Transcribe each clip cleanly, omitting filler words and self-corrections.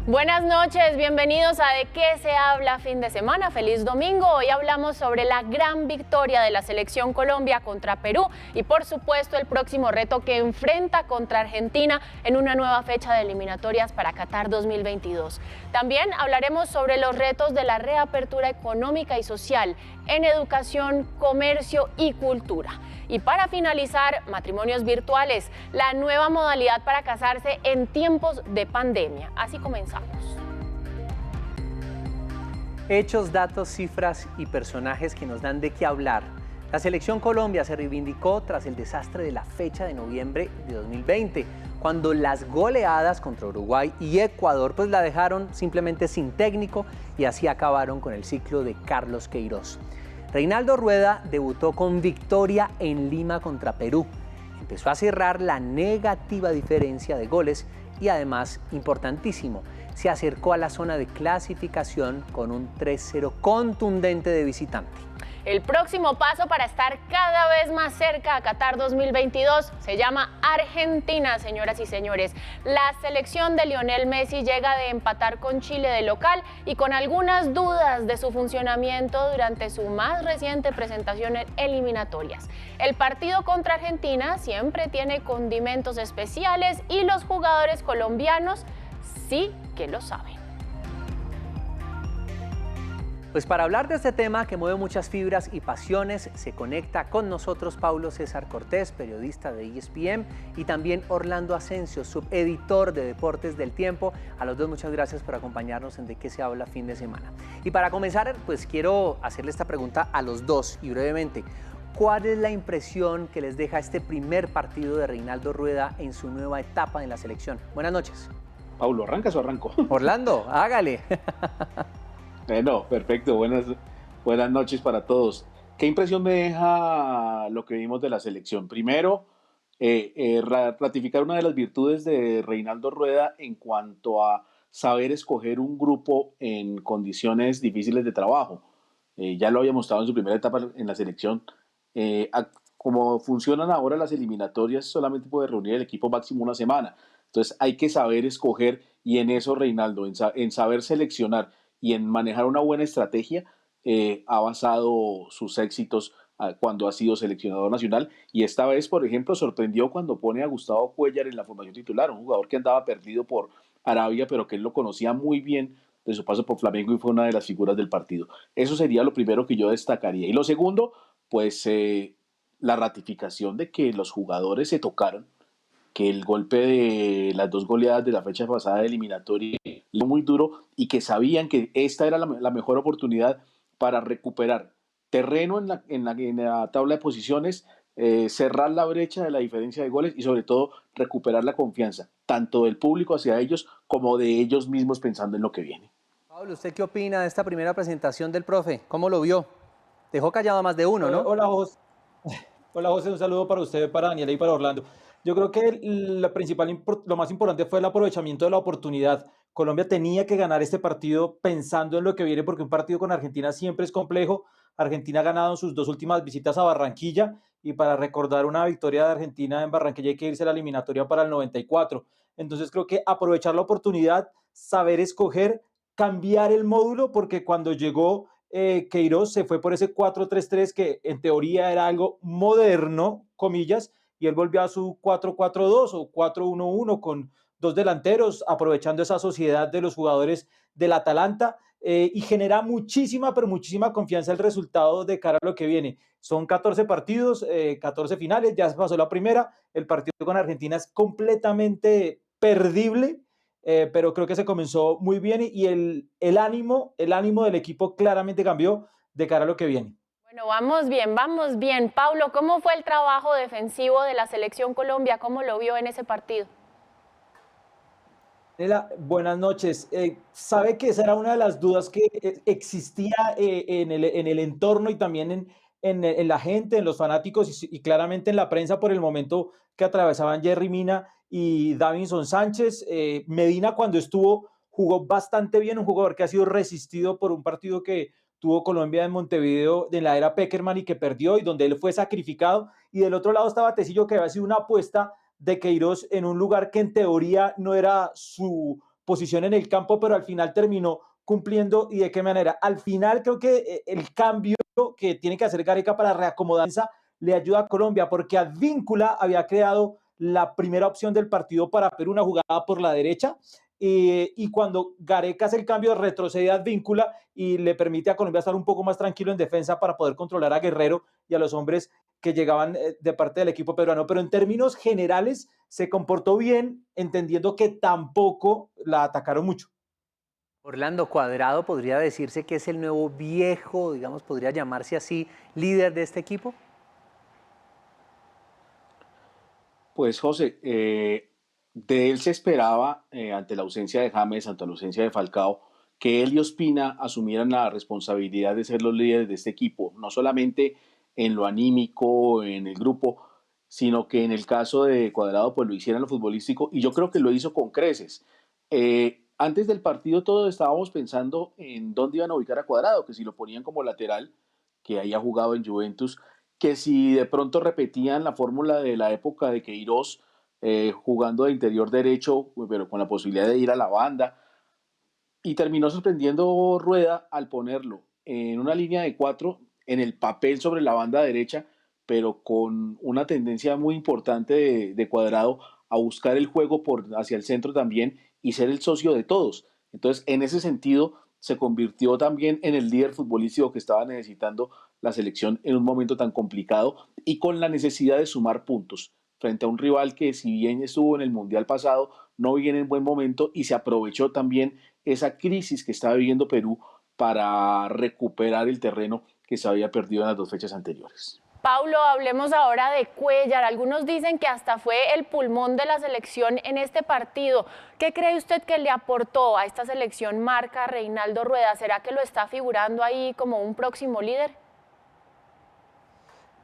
Buenas noches, bienvenidos a De qué se habla fin de semana. Feliz domingo. Hoy hablamos sobre la gran victoria de la Selección Colombia contra Perú y por supuesto el próximo reto que enfrenta contra Argentina en una nueva fecha de eliminatorias para Qatar 2022. También hablaremos sobre los retos de la reapertura económica y social en educación, comercio y cultura. Y para finalizar, matrimonios virtuales, la nueva modalidad para casarse en tiempos de pandemia. Así comenzamos. Hechos, datos, cifras y personajes que nos dan de qué hablar. La Selección Colombia se reivindicó tras el desastre de la fecha de noviembre de 2020, cuando las goleadas contra Uruguay y Ecuador pues la dejaron simplemente sin técnico y así acabaron con el ciclo de Carlos Queiroz. Reinaldo Rueda debutó con victoria en Lima contra Perú. Empezó a cerrar la negativa diferencia de goles y además, importantísimo, se acercó a la zona de clasificación con un 3-0 contundente de visitante. El próximo paso para estar cada vez más cerca a Qatar 2022 se llama Argentina, señoras y señores. La selección de Lionel Messi llega de empatar con Chile de local y con algunas dudas de su funcionamiento durante su más reciente presentación en eliminatorias. El partido contra Argentina siempre tiene condimentos especiales y los jugadores colombianos sí que lo saben. Pues para hablar de este tema que mueve muchas fibras y pasiones, se conecta con nosotros Paulo César Cortés, periodista de ESPN, y también Orlando Asensio, subeditor de Deportes del Tiempo. A los dos muchas gracias por acompañarnos en De qué se habla fin de semana. Y para comenzar, pues quiero hacerle esta pregunta a los dos y brevemente. ¿Cuál es la impresión que les deja este primer partido de Reinaldo Rueda en su nueva etapa en la selección? Buenas noches. Paulo, ¿arrancas o arranco? Orlando, hágale. No, perfecto. Buenas noches para todos. ¿Qué impresión me deja lo que vimos de la selección? Primero, ratificar una de las virtudes de Reinaldo Rueda en cuanto a saber escoger un grupo en condiciones difíciles de trabajo. Ya lo había mostrado en su primera etapa en la selección. Como funcionan ahora las eliminatorias, solamente puede reunir el equipo máximo una semana. Entonces hay que saber escoger y en eso Reinaldo, en saber seleccionar y en manejar una buena estrategia, ha basado sus éxitos cuando ha sido seleccionador nacional y esta vez, por ejemplo, sorprendió cuando pone a Gustavo Cuéllar en la formación titular, un jugador que andaba perdido por Arabia, pero que él lo conocía muy bien de su paso por Flamengo y fue una de las figuras del partido. Eso sería lo primero que yo destacaría. Y lo segundo, pues la ratificación de que los jugadores se tocaron, que el golpe de las dos goleadas de la fecha pasada de eliminatoria fue muy duro y que sabían que esta era la mejor oportunidad para recuperar terreno en la tabla de posiciones, cerrar la brecha de la diferencia de goles y sobre todo recuperar la confianza, tanto del público hacia ellos como de ellos mismos pensando en lo que viene. Pablo, ¿usted qué opina de esta primera presentación del profe? ¿Cómo lo vio? Dejó callado a más de uno, ¿no? Hola, José. Hola, José. Un saludo para usted, para Daniela y para Orlando. Yo creo que lo más importante fue el aprovechamiento de la oportunidad. Colombia tenía que ganar este partido pensando en lo que viene, porque un partido con Argentina siempre es complejo. Argentina ha ganado en sus dos últimas visitas a Barranquilla y para recordar una victoria de Argentina en Barranquilla hay que irse a la eliminatoria para el 94. Entonces creo que aprovechar la oportunidad, saber escoger, cambiar el módulo, porque cuando llegó Queiroz se fue por ese 4-3-3 que en teoría era algo moderno, comillas, y él volvió a su 4-4-2 o 4-1-1 con dos delanteros, aprovechando esa sociedad de los jugadores del Atalanta y genera muchísima, pero muchísima confianza el resultado de cara a lo que viene. Son 14 partidos, 14 finales, ya se pasó la primera, el partido con Argentina es completamente perdible, pero creo que se comenzó muy bien y el ánimo del equipo claramente cambió de cara a lo que viene. Bueno, vamos bien, vamos bien. Paulo, ¿cómo fue el trabajo defensivo de la Selección Colombia? ¿Cómo lo vio en ese partido? Buenas noches. Sabe que esa era una de las dudas que existía en el entorno y también en la gente, en los fanáticos y claramente en la prensa por el momento que atravesaban Jerry Mina y Davinson Sánchez. Medina cuando estuvo jugó bastante bien, un jugador que ha sido resistido por un partido que tuvo Colombia en Montevideo de la era Peckerman y que perdió y donde él fue sacrificado. Y del otro lado estaba Tecillo, que había sido una apuesta de Queiroz en un lugar que en teoría no era su posición en el campo, pero al final terminó cumpliendo. ¿Y de qué manera? Al final creo que el cambio que tiene que hacer Gareca para reacomodarse le ayuda a Colombia, porque Advíncula había creado la primera opción del partido para Perú, una jugada por la derecha, y cuando Gareca hace el cambio, retrocede a Advíncula y le permite a Colombia estar un poco más tranquilo en defensa para poder controlar a Guerrero y a los hombres que llegaban de parte del equipo peruano. Pero en términos generales se comportó bien, entendiendo que tampoco la atacaron mucho. Orlando, Cuadrado podría decirse que es el nuevo viejo, digamos, podría llamarse así, líder de este equipo. Pues José, de él se esperaba, ante la ausencia de James, ante la ausencia de Falcao, que él y Ospina asumieran la responsabilidad de ser los líderes de este equipo, no solamente en lo anímico, en el grupo, sino que en el caso de Cuadrado pues lo hiciera en lo futbolístico, y yo creo que lo hizo con creces. Antes del partido todos estábamos pensando en dónde iban a ubicar a Cuadrado, que si lo ponían como lateral, que haya jugado en Juventus, que si de pronto repetían la fórmula de la época de Queiroz, jugando de interior derecho, pero con la posibilidad de ir a la banda, y terminó sorprendiendo Rueda al ponerlo en una línea de 4, en el papel sobre la banda derecha, pero con una tendencia muy importante de Cuadrado a buscar el juego hacia el centro también y ser el socio de todos. Entonces, en ese sentido, se convirtió también en el líder futbolístico que estaba necesitando la selección en un momento tan complicado y con la necesidad de sumar puntos frente a un rival que, si bien estuvo en el Mundial pasado, no viene en buen momento, y se aprovechó también esa crisis que estaba viviendo Perú para recuperar el terreno que se había perdido en las 2 fechas anteriores. Paulo, hablemos ahora de Cuéllar. Algunos dicen que hasta fue el pulmón de la selección en este partido. ¿Qué cree usted que le aportó a esta selección marca Reinaldo Rueda? ¿Será que lo está figurando ahí como un próximo líder?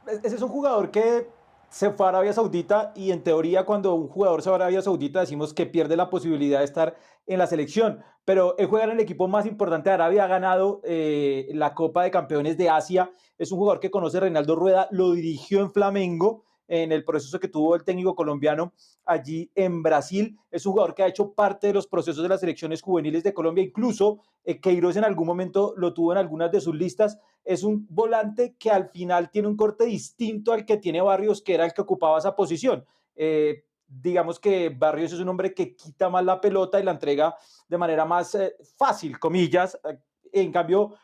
Ese es un jugador que se fue a Arabia Saudita, y en teoría cuando un jugador se va a Arabia Saudita decimos que pierde la posibilidad de estar en la selección, pero él juega en el equipo más importante de Arabia, ha ganado la Copa de Campeones de Asia, es un jugador que conoce Reinaldo Rueda, lo dirigió en Flamengo en el proceso que tuvo el técnico colombiano allí en Brasil, es un jugador que ha hecho parte de los procesos de las selecciones juveniles de Colombia, incluso Queiroz en algún momento lo tuvo en algunas de sus listas. Es un volante que al final tiene un corte distinto al que tiene Barrios, que era el que ocupaba esa posición. Digamos que Barrios es un hombre que quita más la pelota y la entrega de manera más fácil, comillas. En cambio,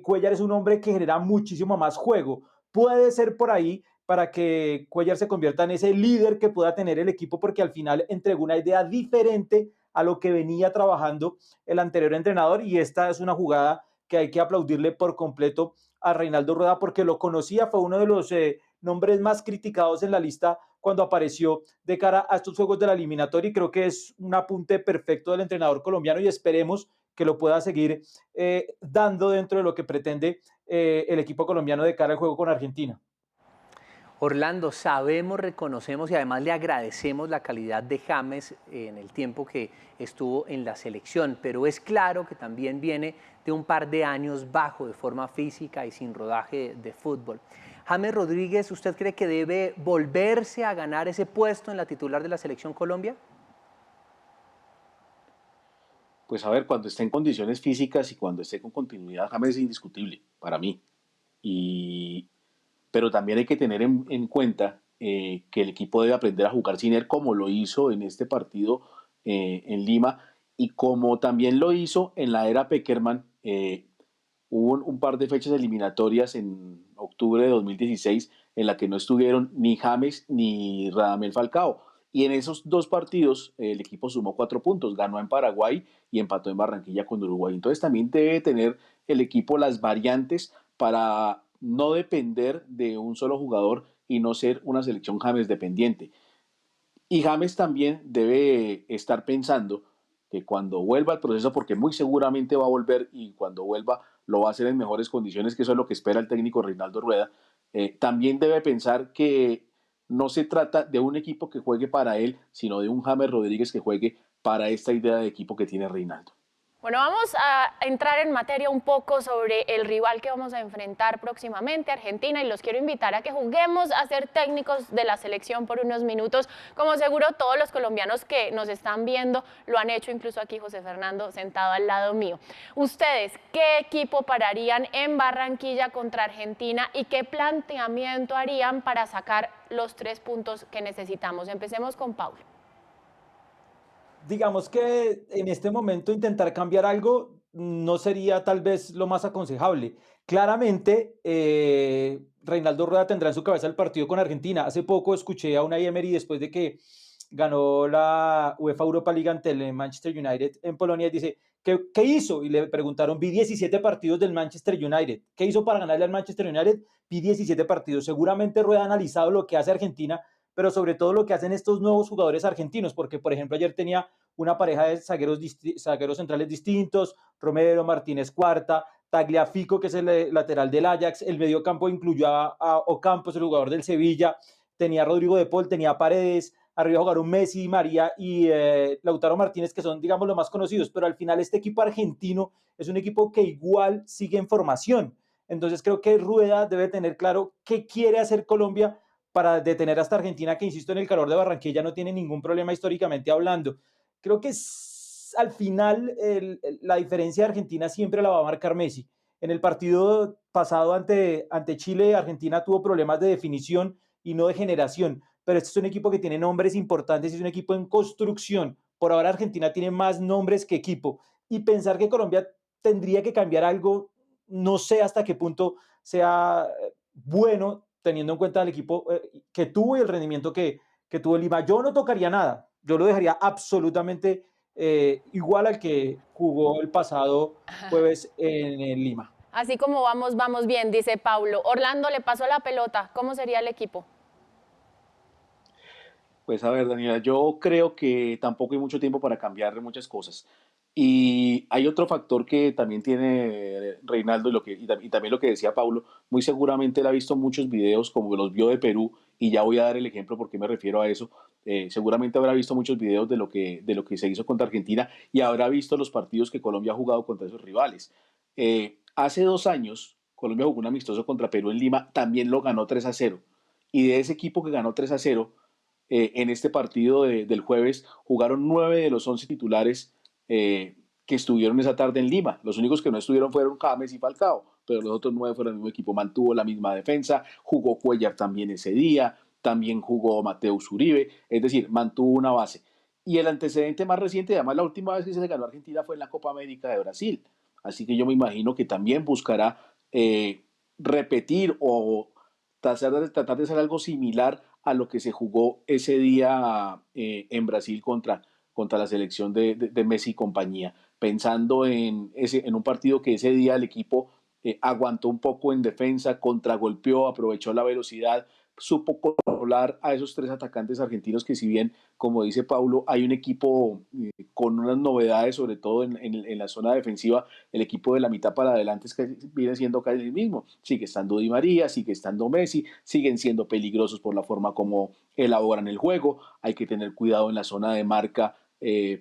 Cuéllar es un hombre que genera muchísimo más juego. Puede ser por ahí para que Cuéllar se convierta en ese líder que pueda tener el equipo, porque al final entregó una idea diferente a lo que venía trabajando el anterior entrenador, y esta es una jugada que hay que aplaudirle por completo a Reinaldo Rueda, porque lo conocía, fue uno de los nombres más criticados en la lista cuando apareció de cara a estos juegos de la eliminatoria, y creo que es un apunte perfecto del entrenador colombiano, y esperemos que lo pueda seguir dando dentro de lo que pretende el equipo colombiano de cara al juego con Argentina. Orlando, sabemos, reconocemos y además le agradecemos la calidad de James en el tiempo que estuvo en la selección, pero es claro que también viene de un par de años bajo de forma física y sin rodaje de fútbol. James Rodríguez, ¿usted cree que debe volverse a ganar ese puesto en la titular de la Selección Colombia? Pues a ver, cuando esté en condiciones físicas y cuando esté con continuidad, James es indiscutible para mí. Pero también hay que tener en cuenta que el equipo debe aprender a jugar sin él, como lo hizo en este partido en Lima, y como también lo hizo en la era Pekerman. Hubo un par de fechas eliminatorias en octubre de 2016 en la que no estuvieron ni James ni Radamel Falcao, y en esos 2 partidos el equipo sumó 4 puntos, ganó en Paraguay y empató en Barranquilla con Uruguay. Entonces también debe tener el equipo las variantes para no depender de un solo jugador y no ser una selección James dependiente. Y James también debe estar pensando que cuando vuelva al proceso, porque muy seguramente va a volver, y cuando vuelva lo va a hacer en mejores condiciones, que eso es lo que espera el técnico Reinaldo Rueda, también debe pensar que no se trata de un equipo que juegue para él, sino de un James Rodríguez que juegue para esta idea de equipo que tiene Reinaldo. Bueno, vamos a entrar en materia un poco sobre el rival que vamos a enfrentar próximamente, Argentina, y los quiero invitar a que juguemos a ser técnicos de la selección por unos minutos, como seguro todos los colombianos que nos están viendo lo han hecho, incluso aquí José Fernando sentado al lado mío. Ustedes, ¿qué equipo pararían en Barranquilla contra Argentina y qué planteamiento harían para sacar los 3 puntos que necesitamos? Empecemos con Paulo. Digamos que en este momento intentar cambiar algo no sería tal vez lo más aconsejable. Claramente, Reinaldo Rueda tendrá en su cabeza el partido con Argentina. Hace poco escuché a Unai Emery después de que ganó la UEFA Europa League ante el Manchester United en Polonia y dice, ¿qué hizo? Y le preguntaron, vi 17 partidos del Manchester United. ¿Qué hizo para ganarle al Manchester United? Vi 17 partidos. Seguramente Rueda ha analizado lo que hace Argentina, pero sobre todo lo que hacen estos nuevos jugadores argentinos, porque por ejemplo ayer tenía una pareja de zagueros centrales distintos, Romero, Martínez Cuarta, Tagliafico, que es el lateral del Ajax, el mediocampo incluyó a Ocampos, el jugador del Sevilla, tenía a Rodrigo de Paul, tenía a Paredes, arriba jugaron Messi, María y Lautaro Martínez, que son, digamos, los más conocidos, pero al final este equipo argentino es un equipo que igual sigue en formación. Entonces creo que Rueda debe tener claro qué quiere hacer Colombia para detener hasta Argentina, que insisto, en el calor de Barranquilla no tiene ningún problema históricamente hablando. Creo que al final la diferencia de Argentina siempre la va a marcar Messi. En el partido pasado ante Chile, Argentina tuvo problemas de definición y no de generación, pero este es un equipo que tiene nombres importantes, es un equipo en construcción. Por ahora Argentina tiene más nombres que equipo, y pensar que Colombia tendría que cambiar algo, no sé hasta qué punto sea bueno, teniendo en cuenta el equipo que tuvo y el rendimiento que tuvo Lima. Yo no tocaría nada, yo lo dejaría absolutamente igual al que jugó el pasado jueves en Lima. Así como vamos bien, dice Paulo. Orlando le pasó la pelota, ¿cómo sería el equipo? Pues a ver, Daniela, yo creo que tampoco hay mucho tiempo para cambiar muchas cosas. Y hay otro factor que también tiene Reinaldo y también lo que decía Paulo, muy seguramente él ha visto muchos videos como los vio de Perú, y ya voy a dar el ejemplo porque me refiero a eso. Seguramente habrá visto muchos videos de lo que se hizo contra Argentina, y habrá visto los partidos que Colombia ha jugado contra esos rivales. Hace 2 años Colombia jugó un amistoso contra Perú en Lima, también lo ganó 3-0, y de ese equipo que ganó 3-0, en este partido del jueves jugaron 9 de los 11 titulares que estuvieron esa tarde en Lima. Los únicos que no estuvieron fueron James y Falcao, pero los otros 9 fueron el mismo equipo. Mantuvo la misma defensa, jugó Cuellar también ese día, también jugó Mateus Uribe, es decir, mantuvo una base. Y el antecedente más reciente, además la última vez que se le ganó a Argentina fue en la Copa América de Brasil, así que yo me imagino que también buscará repetir o tratar de hacer algo similar a lo que se jugó ese día en Brasil contra la selección de Messi y compañía, pensando en un partido que ese día el equipo aguantó un poco en defensa, contragolpeó, aprovechó la velocidad, supo controlar a esos 3 atacantes argentinos que, si bien, como dice Paulo, hay un equipo con unas novedades, sobre todo en la zona defensiva, el equipo de la mitad para adelante es que viene siendo casi el mismo. Sigue estando Di María, sigue estando Messi, siguen siendo peligrosos por la forma como elaboran el juego. Hay que tener cuidado en la zona de marca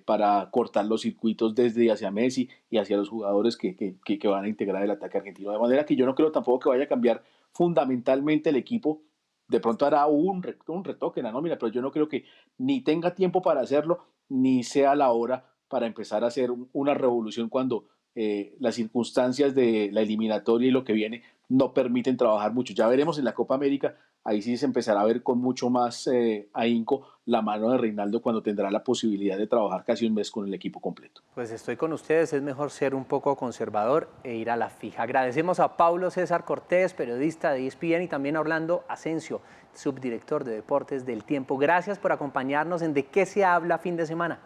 para cortar los circuitos desde y hacia Messi y hacia los jugadores que van a integrar el ataque argentino. De manera que yo no creo tampoco que vaya a cambiar fundamentalmente el equipo. De pronto hará un retoque en la nómina, pero yo no creo que ni tenga tiempo para hacerlo, ni sea la hora para empezar a hacer una revolución cuando las circunstancias de la eliminatoria y lo que viene no permiten trabajar mucho. Ya veremos en la Copa América, ahí sí se empezará a ver con mucho más ahínco la mano de Reinaldo cuando tendrá la posibilidad de trabajar casi un mes con el equipo completo. Pues estoy con ustedes, es mejor ser un poco conservador e ir a la fija. Agradecemos a Paulo César Cortés, periodista de ESPN, y también a Orlando Asensio, subdirector de Deportes del Tiempo. Gracias por acompañarnos en ¿De qué se habla fin de semana?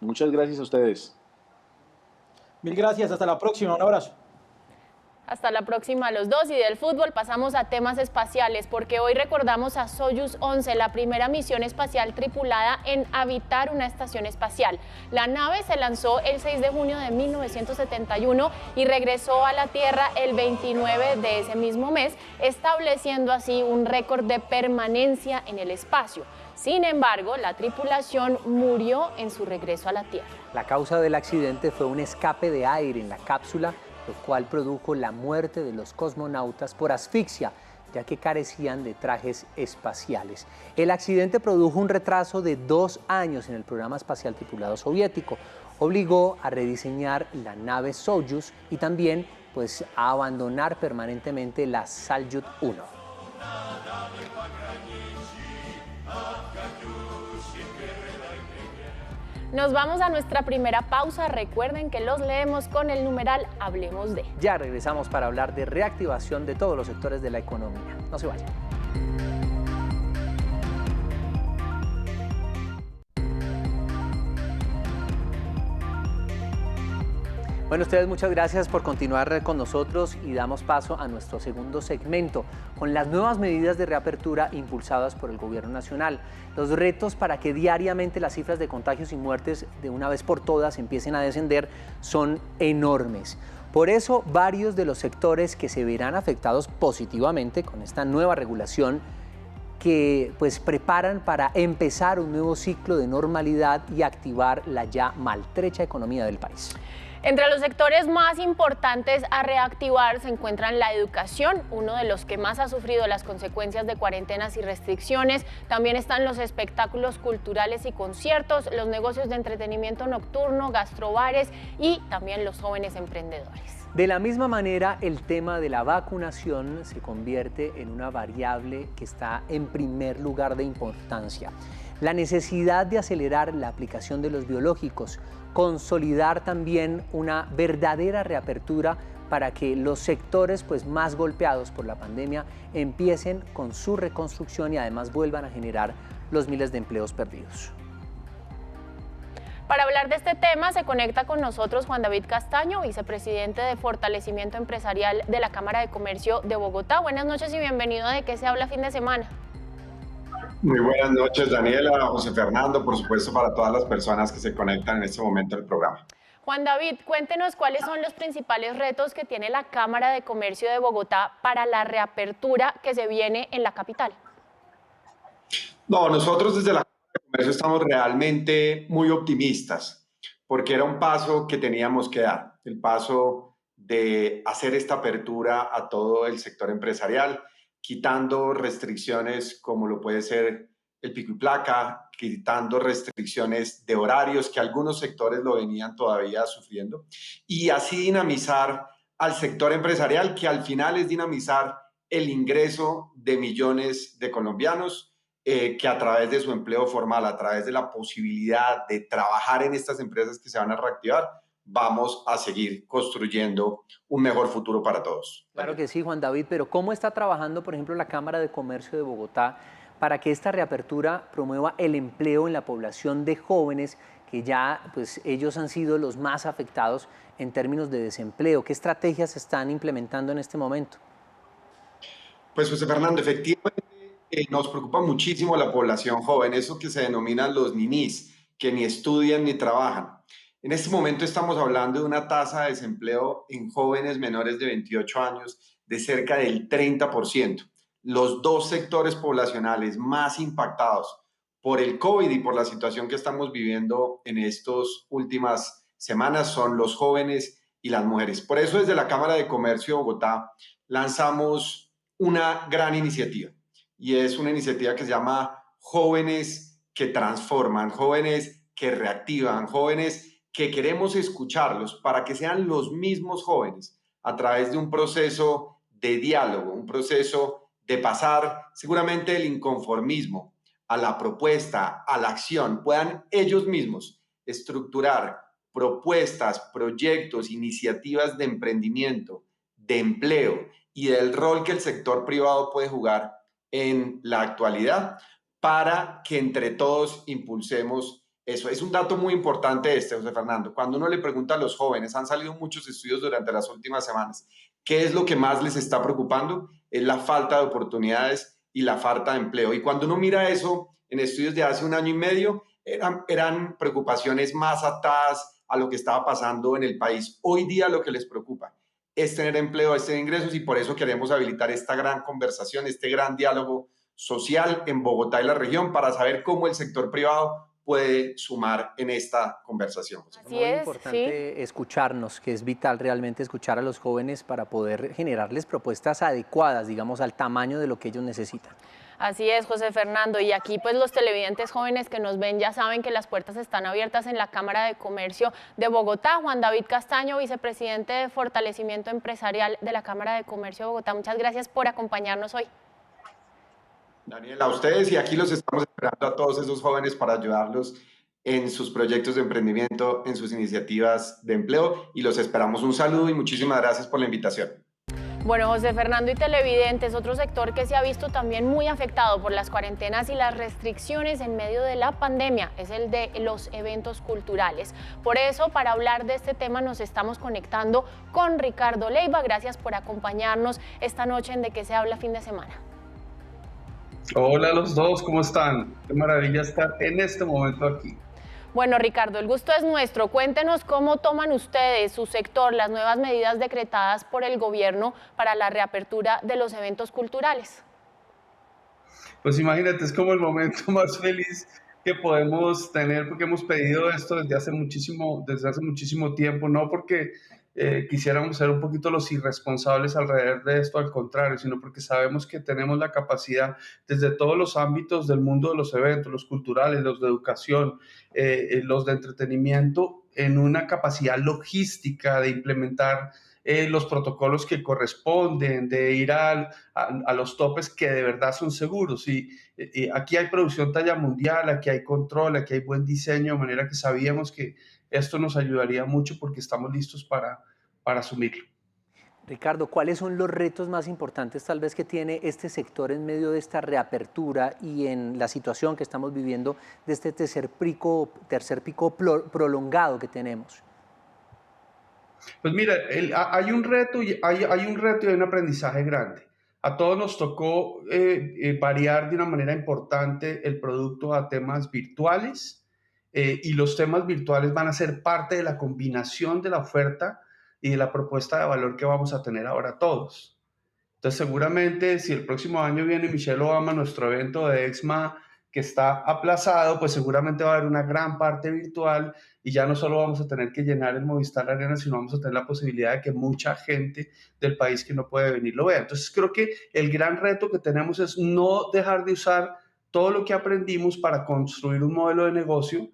Muchas gracias a ustedes. Mil gracias, hasta la próxima, un abrazo. Hasta la próxima a los dos, y del fútbol pasamos a temas espaciales, porque hoy recordamos a Soyuz 11, la primera misión espacial tripulada en habitar una estación espacial. La nave se lanzó el 6 de junio de 1971 y regresó a la Tierra el 29 de ese mismo mes, estableciendo así un récord de permanencia en el espacio. Sin embargo, la tripulación murió en su regreso a la Tierra. La causa del accidente fue un escape de aire en la cápsula, lo cual produjo la muerte de los cosmonautas por asfixia, ya que carecían de trajes espaciales. El accidente produjo un retraso de 2 años en el programa espacial tripulado soviético. Obligó a rediseñar la nave Soyuz y también a abandonar permanentemente la Salyut 1. Nos vamos a nuestra primera pausa. Recuerden que los leemos con el numeral Hablemos de. Ya regresamos para hablar de reactivación de todos los sectores de la economía. No se vayan. Bueno, ustedes muchas gracias por continuar con nosotros y damos paso a nuestro segundo segmento con las nuevas medidas de reapertura impulsadas por el Gobierno Nacional. Los retos para que diariamente las cifras de contagios y muertes de una vez por todas empiecen a descender son enormes. Por eso, varios de los sectores que se verán afectados positivamente con esta nueva regulación que preparan para empezar un nuevo ciclo de normalidad y activar la ya maltrecha economía del país. Entre los sectores más importantes a reactivar se encuentran la educación, uno de los que más ha sufrido las consecuencias de cuarentenas y restricciones. También están los espectáculos culturales y conciertos, los negocios de entretenimiento nocturno, gastrobares y también los jóvenes emprendedores. De la misma manera, el tema de la vacunación se convierte en una variable que está en primer lugar de importancia. La necesidad de acelerar la aplicación de los biológicos, consolidar también una verdadera reapertura para que los sectores más golpeados por la pandemia empiecen con su reconstrucción y además vuelvan a generar los miles de empleos perdidos. Para hablar de este tema se conecta con nosotros Juan David Castaño, vicepresidente de Fortalecimiento Empresarial de la Cámara de Comercio de Bogotá. Buenas noches y bienvenido a ¿De qué se habla fin de semana? Muy buenas noches, Daniela, José Fernando, por supuesto, para todas las personas que se conectan en este momento al programa. Juan David, cuéntenos cuáles son los principales retos que tiene la Cámara de Comercio de Bogotá para la reapertura que se viene en la capital. No, nosotros desde la Cámara de Comercio estamos realmente muy optimistas, porque era un paso que teníamos que dar, el paso de hacer esta apertura a todo el sector empresarial, quitando restricciones como lo puede ser el pico y placa, quitando restricciones de horarios que algunos sectores lo venían todavía sufriendo, y así dinamizar al sector empresarial, que al final es dinamizar el ingreso de millones de colombianos que a través de su empleo formal, a través de la posibilidad de trabajar en estas empresas que se van a reactivar, vamos a seguir construyendo un mejor futuro para todos. Claro que sí, Juan David, pero ¿cómo está trabajando, por ejemplo, la Cámara de Comercio de Bogotá para que esta reapertura promueva el empleo en la población de jóvenes que ya ellos han sido los más afectados en términos de desempleo? ¿Qué estrategias se están implementando en este momento? Pues José Fernando, efectivamente nos preocupa muchísimo la población joven, eso que se denominan los ninis, que ni estudian ni trabajan. En este momento estamos hablando de una tasa de desempleo en jóvenes menores de 28 años de cerca del 30%. Los dos sectores poblacionales más impactados por el COVID y por la situación que estamos viviendo en estas últimas semanas son los jóvenes y las mujeres. Por eso desde la Cámara de Comercio de Bogotá lanzamos una gran iniciativa y es una iniciativa que se llama Jóvenes que Transforman, Jóvenes que Reactivan, Jóvenes que queremos escucharlos para que sean los mismos jóvenes a través de un proceso de diálogo, un proceso de pasar seguramente del inconformismo a la propuesta, a la acción, puedan ellos mismos estructurar propuestas, proyectos, iniciativas de emprendimiento, de empleo y del rol que el sector privado puede jugar en la actualidad para que entre todos impulsemos eso. Es un dato muy importante José Fernando. Cuando uno le pregunta a los jóvenes, han salido muchos estudios durante las últimas semanas, ¿qué es lo que más les está preocupando? Es la falta de oportunidades y la falta de empleo. Y cuando uno mira eso en estudios de hace 1 año y medio, eran preocupaciones más atadas a lo que estaba pasando en el país. Hoy día lo que les preocupa es tener empleo, es tener ingresos, y por eso queremos habilitar esta gran conversación, este gran diálogo social en Bogotá y la región para saber cómo el sector privado puede sumar en esta conversación. Así Muy es, importante escucharnos, que es vital realmente escuchar a los jóvenes para poder generarles propuestas adecuadas, digamos, al tamaño de lo que ellos necesitan. Así es, José Fernando. Y aquí pues los televidentes jóvenes que nos ven ya saben que las puertas están abiertas en la Cámara de Comercio de Bogotá. Juan David Castaño, vicepresidente de Fortalecimiento Empresarial de la Cámara de Comercio de Bogotá. Muchas gracias por acompañarnos hoy. Daniela, a ustedes, y aquí los estamos esperando a todos esos jóvenes para ayudarlos en sus proyectos de emprendimiento, en sus iniciativas de empleo, y los esperamos. Un saludo y muchísimas gracias por la invitación. Bueno, José Fernando y televidentes, otro sector que se ha visto también muy afectado por las cuarentenas y las restricciones en medio de la pandemia es el de los eventos culturales. Por eso, para hablar de este tema nos estamos conectando con Ricardo Leiva. Gracias por acompañarnos esta noche en De Qué se habla fin de semana. Hola a los dos, ¿cómo están? Qué maravilla estar en este momento aquí. Bueno, Ricardo, el gusto es nuestro. Cuéntenos cómo toman ustedes, su sector, las nuevas medidas decretadas por el gobierno para la reapertura de los eventos culturales. Pues imagínate, es como el momento más feliz que podemos tener porque hemos pedido esto desde hace muchísimo tiempo, no porque quisiéramos ser un poquito los irresponsables alrededor de esto, al contrario, sino porque sabemos que tenemos la capacidad desde todos los ámbitos del mundo de los eventos, los culturales, los de educación, los de entretenimiento, en una capacidad logística de implementar los protocolos que corresponden, de ir a los topes que de verdad son seguros. Y aquí hay producción talla mundial, aquí hay control, aquí hay buen diseño, de manera que sabíamos que esto nos ayudaría mucho porque estamos listos para asumirlo. Ricardo, ¿cuáles son los retos más importantes tal vez que tiene este sector en medio de esta reapertura y en la situación que estamos viviendo de este tercer pico prolongado que tenemos? Pues mira, hay un reto y hay un aprendizaje grande. A todos nos tocó variar de una manera importante el producto a temas virtuales y los temas virtuales van a ser parte de la combinación de la oferta y de la propuesta de valor que vamos a tener ahora todos. Entonces seguramente si el próximo año viene Michelle Obama, nuestro evento de EXMA que está aplazado, pues seguramente va a haber una gran parte virtual y ya no solo vamos a tener que llenar el Movistar Arena, sino vamos a tener la posibilidad de que mucha gente del país que no puede venir lo vea. Entonces creo que el gran reto que tenemos es no dejar de usar todo lo que aprendimos para construir un modelo de negocio,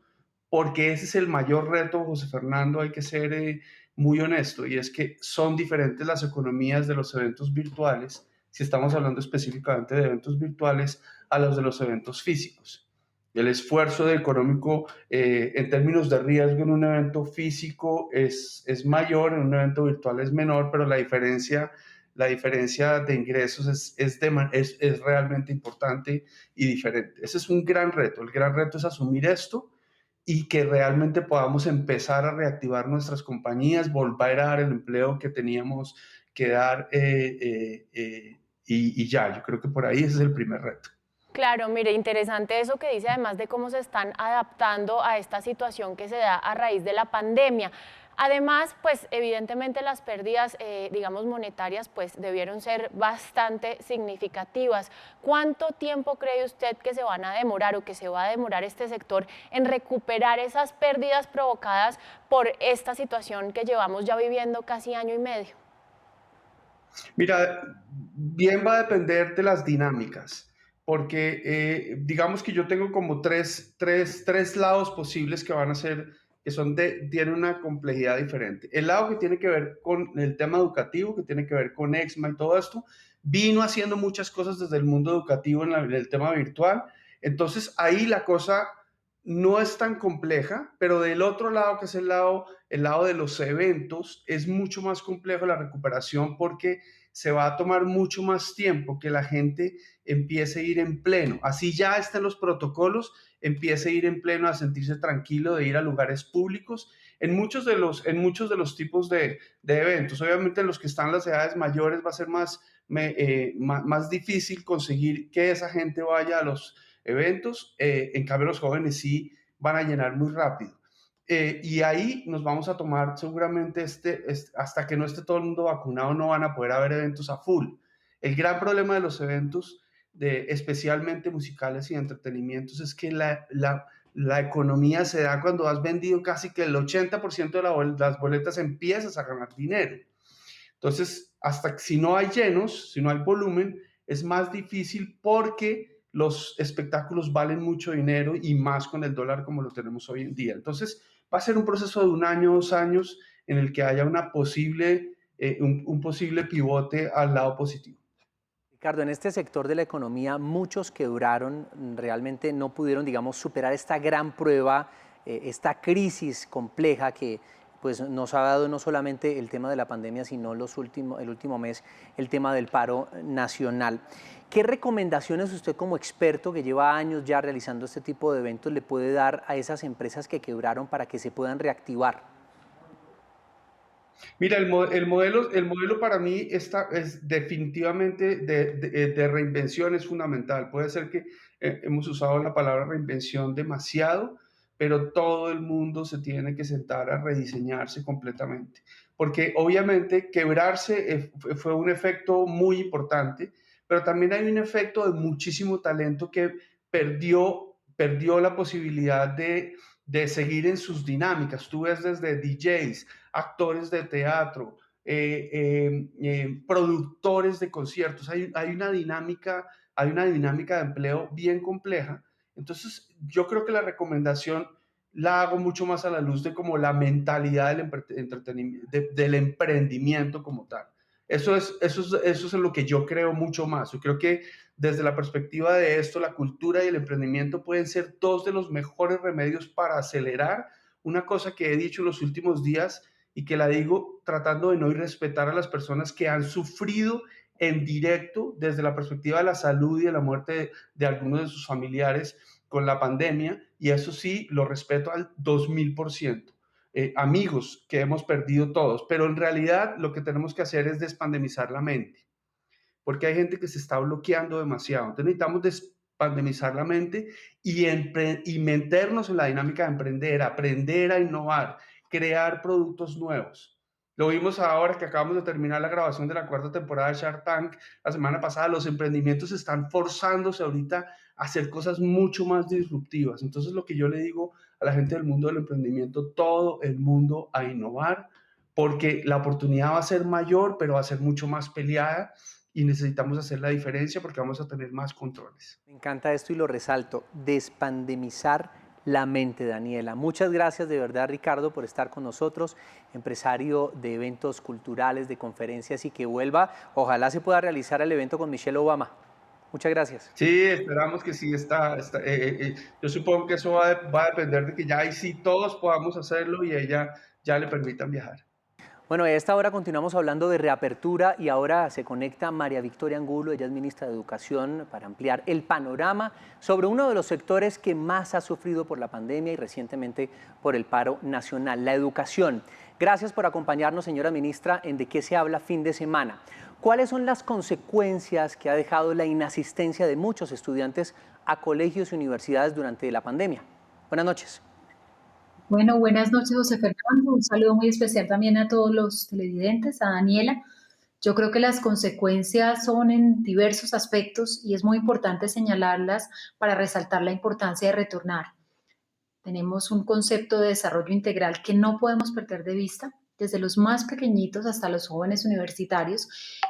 porque ese es el mayor reto, José Fernando, hay que ser muy honesto, y es que son diferentes las economías de los eventos virtuales, si estamos hablando específicamente de eventos virtuales, a los de los eventos físicos. El esfuerzo económico en términos de riesgo en un evento físico es mayor, en un evento virtual es menor, pero la diferencia de ingresos es realmente importante y diferente. Ese es un gran reto. El gran reto es asumir esto y que realmente podamos empezar a reactivar nuestras compañías, volver a dar el empleo que teníamos que dar y ya, yo creo que por ahí ese es el primer reto. Claro, mire, interesante eso que dice, además de cómo se están adaptando a esta situación que se da a raíz de la pandemia. Además, pues evidentemente las pérdidas, digamos, monetarias, pues debieron ser bastante significativas. ¿Cuánto tiempo cree usted que se van a demorar o que se va a demorar este sector en recuperar esas pérdidas provocadas por esta situación que llevamos ya viviendo casi año y medio? Mira, bien va a depender de las dinámicas, porque digamos que yo tengo como tres lados posibles que van a ser que tienen una complejidad diferente. El lado que tiene que ver con el tema educativo, que tiene que ver con EXMA y todo esto, vino haciendo muchas cosas desde el mundo educativo en el tema virtual. Entonces, ahí la cosa no es tan compleja, pero del otro lado, que es el lado de los eventos, es mucho más complejo la recuperación porque se va a tomar mucho más tiempo que la gente empiece a ir en pleno. Así ya están los protocolos, empiece a ir en pleno, a sentirse tranquilo de ir a lugares públicos en muchos de los tipos de eventos. Obviamente en los que están las edades mayores va a ser más difícil conseguir que esa gente vaya a los eventos, en cambio los jóvenes sí van a llenar muy rápido. Y ahí nos vamos a tomar seguramente hasta que no esté todo el mundo vacunado, no van a poder haber eventos a full. El gran problema de los eventos, especialmente musicales y de entretenimientos, es que la la economía se da cuando has vendido casi que el 80% de las boletas, empiezas a ganar dinero. Entonces, hasta que si no hay llenos, si no hay volumen, es más difícil porque los espectáculos valen mucho dinero y más con el dólar como lo tenemos hoy en día. Entonces, va a ser un proceso de 1 año, 2 años en el que haya un posible pivote al lado positivo. Ricardo, en este sector de la economía, muchos quebraron, realmente no pudieron, digamos, superar esta gran prueba, esta crisis compleja que pues, nos ha dado no solamente el tema de la pandemia, sino el último mes, el tema del paro nacional. ¿Qué recomendaciones usted como experto que lleva años ya realizando este tipo de eventos le puede dar a esas empresas que quebraron para que se puedan reactivar? Mira, el modelo para mí es definitivamente de reinvención, es fundamental. Puede ser que hemos usado la palabra reinvención demasiado, pero todo el mundo se tiene que sentar a rediseñarse completamente. Porque obviamente quebrarse fue un efecto muy importante, pero también hay un efecto de muchísimo talento que perdió la posibilidad de seguir en sus dinámicas. Tú ves desde DJs, actores de teatro, productores de conciertos. Hay una dinámica de empleo bien compleja. Entonces, yo creo que la recomendación la hago mucho más a la luz de como la mentalidad del emprendimiento como tal. Eso es en lo que yo creo mucho más. Yo creo que desde la perspectiva de esto, la cultura y el emprendimiento pueden ser dos de los mejores remedios para acelerar una cosa que he dicho en los últimos días y que la digo tratando de no irrespetar a las personas que han sufrido en directo desde la perspectiva de la salud y de la muerte de algunos de sus familiares con la pandemia, y eso sí, lo respeto al 2000%. Amigos que hemos perdido todos, pero en realidad lo que tenemos que hacer es despandemizar la mente, porque hay gente que se está bloqueando demasiado. Entonces necesitamos despandemizar la mente y meternos en la dinámica de emprender, aprender a innovar, crear productos nuevos. Lo vimos ahora que acabamos de terminar la grabación de la 4ª temporada de Shark Tank la semana pasada. Los emprendimientos están forzándose ahorita a hacer cosas mucho más disruptivas. Entonces, lo que yo le digo a la gente del mundo del emprendimiento, todo el mundo a innovar, porque la oportunidad va a ser mayor, pero va a ser mucho más peleada y necesitamos hacer la diferencia porque vamos a tener más controles. Me encanta esto y lo resalto, despandemizar la mente, Daniela. Muchas gracias de verdad, Ricardo, por estar con nosotros, empresario de eventos culturales, de conferencias y que vuelva. Ojalá se pueda realizar el evento con Michelle Obama. Muchas gracias. Sí, esperamos que sí. Yo supongo que eso va a depender de que ya ahí sí todos podamos hacerlo y ella ya le permitan viajar. Bueno, a esta hora continuamos hablando de reapertura y ahora se conecta María Victoria Angulo, ella es ministra de Educación, para ampliar el panorama sobre uno de los sectores que más ha sufrido por la pandemia y recientemente por el paro nacional, la educación. Gracias por acompañarnos, señora ministra, en De qué se habla fin de semana. ¿Cuáles son las consecuencias que ha dejado la inasistencia de muchos estudiantes a colegios y universidades durante la pandemia? Buenas noches. Bueno, buenas noches, José Fernando. Un saludo muy especial también a todos los televidentes, a Daniela. Yo creo que las consecuencias son en diversos aspectos y es muy importante señalarlas para resaltar la importancia de retornar. Tenemos un concepto de desarrollo integral que no podemos perder de vista, desde los más pequeñitos hasta los jóvenes universitarios,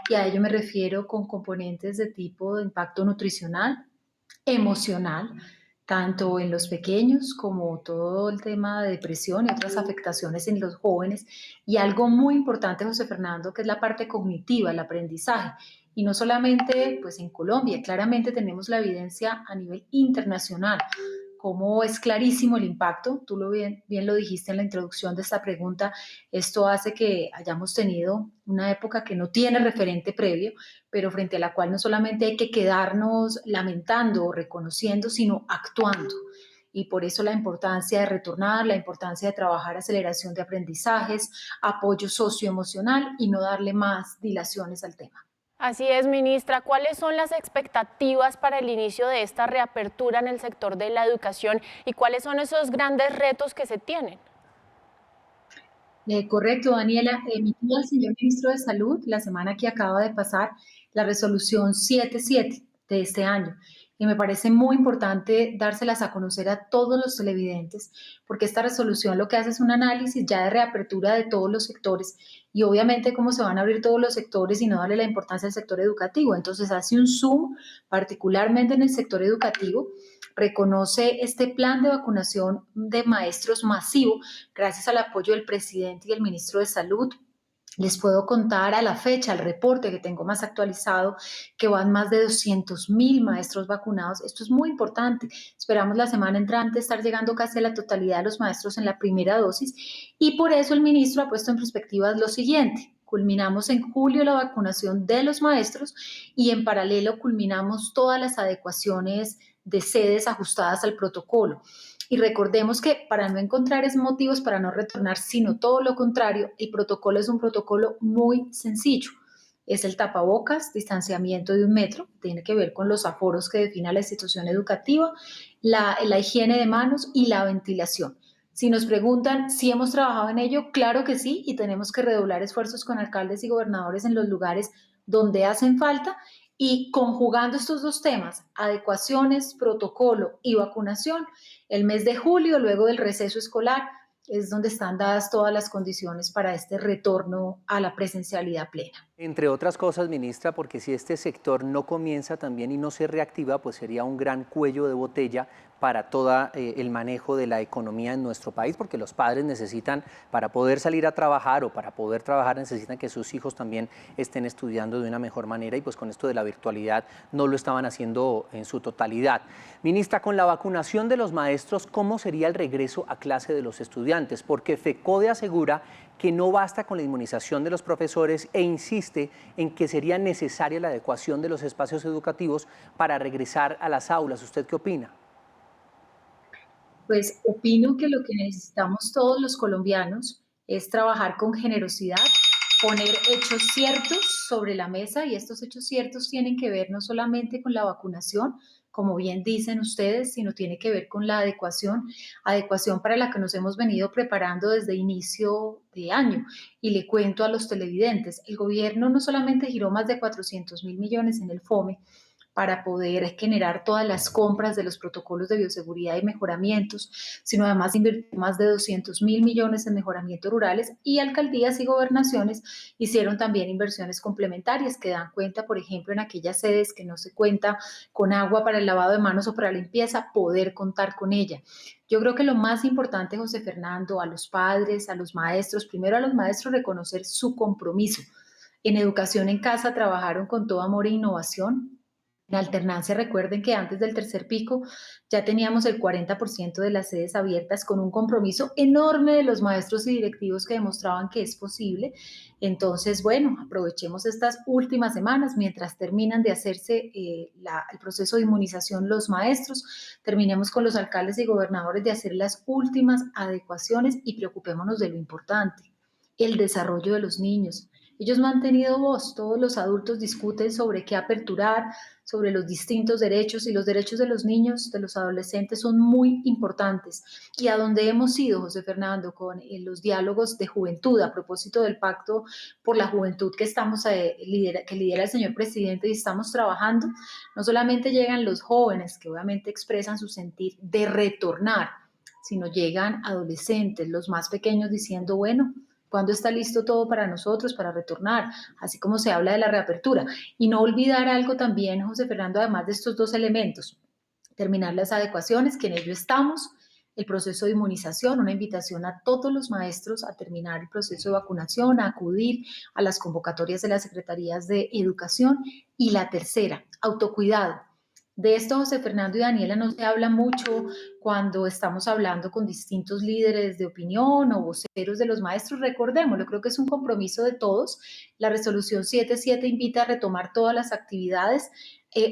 y a ello me refiero con componentes de tipo de impacto nutricional, emocional, tanto en los pequeños como todo el tema de depresión y otras afectaciones en los jóvenes, y algo muy importante, José Fernando, que es la parte cognitiva, el aprendizaje. Y no solamente pues en Colombia, claramente tenemos la evidencia a nivel internacional, como es clarísimo el impacto. Tú bien lo dijiste en la introducción de esta pregunta. Esto hace que hayamos tenido una época que no tiene referente previo, pero frente a la cual no solamente hay que quedarnos lamentando o reconociendo, sino actuando. Y por eso la importancia de retornar, la importancia de trabajar aceleración de aprendizajes, apoyo socioemocional y no darle más dilaciones al tema. Así es, ministra. ¿Cuáles son las expectativas para el inicio de esta reapertura en el sector de la educación y cuáles son esos grandes retos que se tienen? Correcto, Daniela. Emitió el señor ministro de Salud la semana que acaba de pasar la resolución 77 de este año. Y me parece muy importante dárselas a conocer a todos los televidentes, porque esta resolución lo que hace es un análisis ya de reapertura de todos los sectores y obviamente cómo se van a abrir todos los sectores y no darle la importancia al sector educativo. Entonces hace un zoom particularmente en el sector educativo, reconoce este plan de vacunación de maestros masivo gracias al apoyo del presidente y el ministro de Salud. Les puedo contar a la fecha, el reporte que tengo más actualizado, que van más de 200.000 maestros vacunados. Esto es muy importante. Esperamos la semana entrante estar llegando casi a la totalidad de los maestros en la primera dosis y por eso el ministro ha puesto en perspectiva lo siguiente. Culminamos en julio la vacunación de los maestros y en paralelo culminamos todas las adecuaciones de sedes ajustadas al protocolo. Y recordemos que para no encontrar motivos para no retornar, sino todo lo contrario, el protocolo es un protocolo muy sencillo. Es el tapabocas, distanciamiento de 1 metro, tiene que ver con los aforos que define la institución educativa, la higiene de manos y la ventilación. Si nos preguntan si hemos trabajado en ello, claro que sí, y tenemos que redoblar esfuerzos con alcaldes y gobernadores en los lugares donde hacen falta. Y conjugando estos dos temas, adecuaciones, protocolo y vacunación, el mes de julio, luego del receso escolar, es donde están dadas todas las condiciones para este retorno a la presencialidad plena. Entre otras cosas, ministra, porque si este sector no comienza también y no se reactiva, pues sería un gran cuello de botella para todo el manejo de la economía en nuestro país, porque los padres necesitan, para poder salir a trabajar o para poder trabajar, necesitan que sus hijos también estén estudiando de una mejor manera y pues con esto de la virtualidad no lo estaban haciendo en su totalidad. Ministra, con la vacunación de los maestros, ¿cómo sería el regreso a clase de los estudiantes? Porque FECODE asegura que no basta con la inmunización de los profesores e insiste en que sería necesaria la adecuación de los espacios educativos para regresar a las aulas. ¿Usted qué opina? Pues opino que lo que necesitamos todos los colombianos es trabajar con generosidad, poner hechos ciertos sobre la mesa y estos hechos ciertos tienen que ver no solamente con la vacunación, como bien dicen ustedes, sino tiene que ver con la adecuación para la que nos hemos venido preparando desde inicio de año. Y le cuento a los televidentes, el gobierno no solamente giró más de 400.000 millones en el FOME, para poder generar todas las compras de los protocolos de bioseguridad y mejoramientos, sino además invirtió más de 200.000 millones en mejoramientos rurales y alcaldías y gobernaciones hicieron también inversiones complementarias que dan cuenta, por ejemplo, en aquellas sedes que no se cuenta con agua para el lavado de manos o para la limpieza, poder contar con ella. Yo creo que lo más importante, José Fernando, a los padres, a los maestros, primero a los maestros reconocer su compromiso. En educación en casa trabajaron con todo amor e innovación. En alternancia, recuerden que antes del tercer pico ya teníamos el 40% de las sedes abiertas con un compromiso enorme de los maestros y directivos que demostraban que es posible. Entonces, bueno, aprovechemos estas últimas semanas mientras terminan de hacerse el proceso de inmunización los maestros, terminemos con los alcaldes y gobernadores de hacer las últimas adecuaciones y preocupémonos de lo importante, el desarrollo de los niños. Ellos no han tenido voz, todos los adultos discuten sobre qué aperturar, sobre los distintos derechos y los derechos de los niños, de los adolescentes son muy importantes. Y a donde hemos ido, José Fernando, con los diálogos de juventud a propósito del Pacto por la Juventud que lidera el señor presidente y estamos trabajando, no solamente llegan los jóvenes que obviamente expresan su sentir de retornar, sino llegan adolescentes, los más pequeños diciendo, bueno, ¿cuándo está listo todo para nosotros, para retornar? Así como se habla de la reapertura. Y no olvidar algo también, José Fernando, además de estos dos elementos, terminar las adecuaciones, que en ello estamos, el proceso de inmunización, una invitación a todos los maestros a terminar el proceso de vacunación, a acudir a las convocatorias de las secretarías de educación. Y la tercera, autocuidado. De esto, José Fernando y Daniela, no se habla mucho cuando estamos hablando con distintos líderes de opinión o voceros de los maestros. Recordémoslo, creo que es un compromiso de todos. La resolución 77 invita a retomar todas las actividades.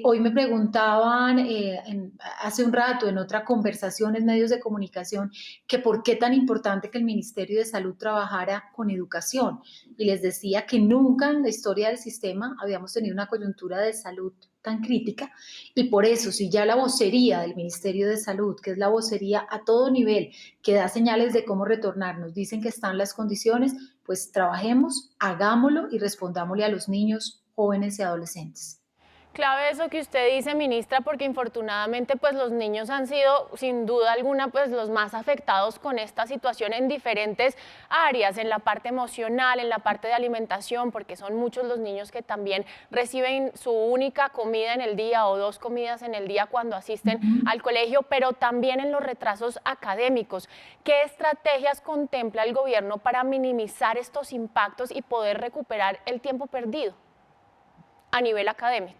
Hoy me preguntaban hace un rato en otra conversación en medios de comunicación que por qué tan importante que el Ministerio de Salud trabajara con educación. Y les decía que nunca en la historia del sistema habíamos tenido una coyuntura de salud tan crítica y por eso si ya la vocería del Ministerio de Salud, que es la vocería a todo nivel, que da señales de cómo retornar, nos dicen que están las condiciones, pues trabajemos, hagámoslo y respondámosle a los niños, jóvenes y adolescentes. Clave eso que usted dice, ministra, porque infortunadamente pues los niños han sido sin duda alguna pues los más afectados con esta situación en diferentes áreas, en la parte emocional, en la parte de alimentación, porque son muchos los niños que también reciben su única comida en el día o 2 comidas en el día cuando asisten al colegio, pero también en los retrasos académicos. ¿Qué estrategias contempla el gobierno para minimizar estos impactos y poder recuperar el tiempo perdido a nivel académico?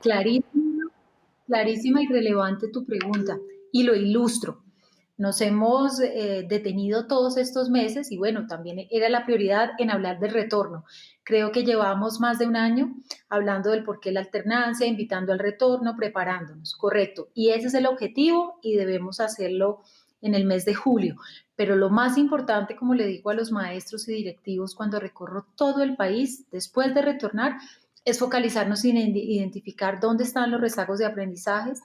Clarísima y relevante tu pregunta, y lo ilustro. Nos hemos detenido todos estos meses y bueno, también era la prioridad en hablar del retorno. Creo que llevamos más de un año hablando del por qué la alternancia, invitando al retorno, preparándonos, correcto. Y ese es el objetivo y debemos hacerlo en el mes de julio. Pero lo más importante, como le digo a los maestros y directivos cuando recorro todo el país, después de retornar, es focalizarnos en identificar dónde están los rezagos de aprendizajes,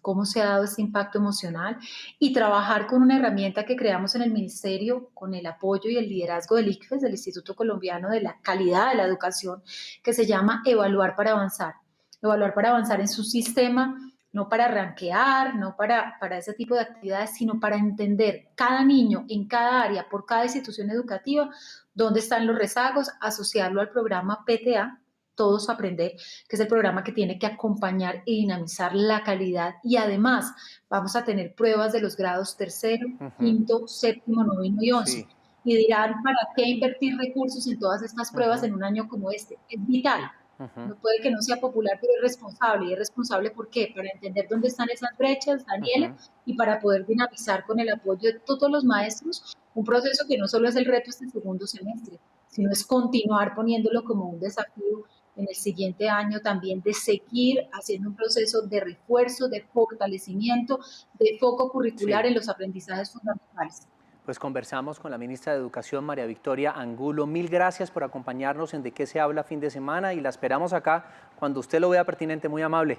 cómo se ha dado este impacto emocional y trabajar con una herramienta que creamos en el Ministerio con el apoyo y el liderazgo del ICFES, del Instituto Colombiano de la Calidad de la Educación, que se llama Evaluar para Avanzar. Evaluar para avanzar en su sistema, no para ranquear, no para ese tipo de actividades, sino para entender cada niño en cada área, por cada institución educativa, dónde están los rezagos, asociarlo al programa PTA, Todos Aprender, que es el programa que tiene que acompañar y dinamizar la calidad. Y además vamos a tener pruebas de los grados tercero, quinto, séptimo, noveno y 11. Sí. Y dirán, ¿para qué invertir recursos en todas estas pruebas en un año como este? Es vital. No puede que no sea popular, pero es responsable. ¿Y es responsable por qué? Para entender dónde están esas brechas, Daniela, y para poder dinamizar con el apoyo de todos los maestros un proceso que no solo es el reto este segundo semestre, sino es continuar poniéndolo como un desafío en el siguiente año también, de seguir haciendo un proceso de refuerzo, de fortalecimiento, de foco curricular en los aprendizajes fundamentales. Pues conversamos con la ministra de Educación, María Victoria Angulo. Mil gracias por acompañarnos en De qué se habla fin de semana y la esperamos acá cuando usted lo vea pertinente. Muy amable.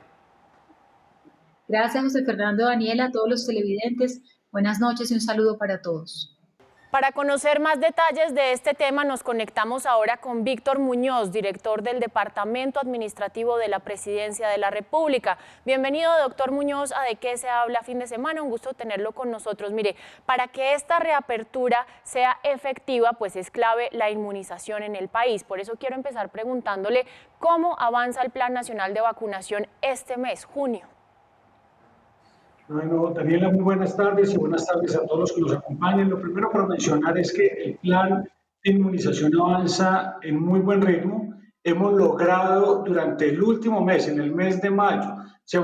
Gracias, José Fernando, Daniela, a todos los televidentes. Buenas noches y un saludo para todos. Para conocer más detalles de este tema nos conectamos ahora con Víctor Muñoz, director del Departamento Administrativo de la Presidencia de la República. Bienvenido, doctor Muñoz, a De qué se habla fin de semana, un gusto tenerlo con nosotros. Mire, para que esta reapertura sea efectiva, pues es clave la inmunización en el país. Por eso quiero empezar preguntándole cómo avanza el Plan Nacional de Vacunación este mes, junio. Bueno, Daniela, muy buenas tardes y buenas tardes a todos los que nos acompañan. Lo primero para mencionar es que el plan de inmunización avanza en muy buen ritmo. Hemos logrado durante el último mes, en el mes de mayo, se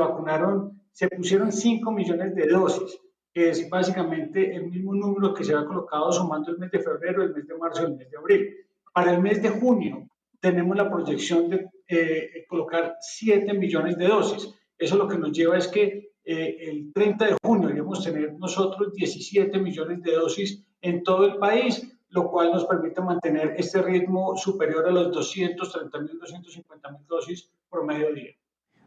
pusieron 5 millones de dosis, que es básicamente el mismo número que se ha colocado sumando el mes de febrero, el mes de marzo y el mes de abril. Para el mes de junio tenemos la proyección de colocar 7 millones de dosis. Eso lo que nos lleva es que el 30 de junio debemos tener nosotros 17 millones de dosis en todo el país, lo cual nos permite mantener este ritmo superior a los 230.000, 250.000 dosis por medio día.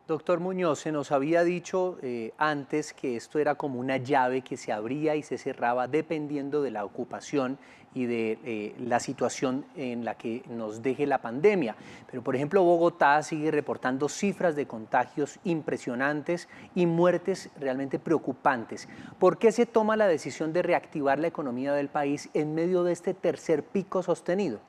Doctor Muñoz, se nos había dicho antes que esto era como una llave que se abría y se cerraba dependiendo de la ocupación y de la situación en la que nos deje la pandemia. Pero, por ejemplo, Bogotá sigue reportando cifras de contagios impresionantes y muertes realmente preocupantes. ¿Por qué se toma la decisión de reactivar la economía del país en medio de este tercer pico sostenido?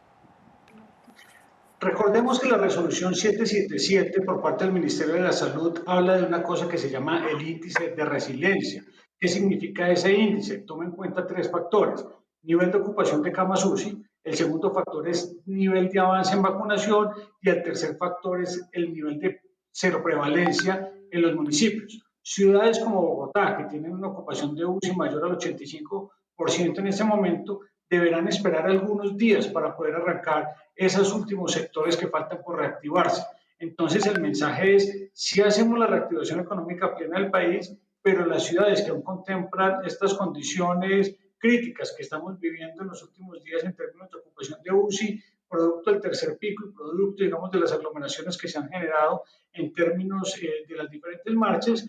Recordemos que la resolución 777 por parte del Ministerio de la Salud habla de una cosa que se llama el índice de resiliencia. ¿Qué significa ese índice? Toma en cuenta 3 factores. Nivel de ocupación de camas UCI, el segundo factor es nivel de avance en vacunación y el tercer factor es el nivel de cero prevalencia en los municipios. Ciudades como Bogotá, que tienen una ocupación de UCI mayor al 85% en este momento, deberán esperar algunos días para poder arrancar esos últimos sectores que faltan por reactivarse. Entonces el mensaje es, sí hacemos la reactivación económica plena del país, pero las ciudades que aún contemplan estas condiciones críticas que estamos viviendo en los últimos días en términos de ocupación de UCI, producto del tercer pico y producto, digamos, de las aglomeraciones que se han generado en términos de las diferentes marchas,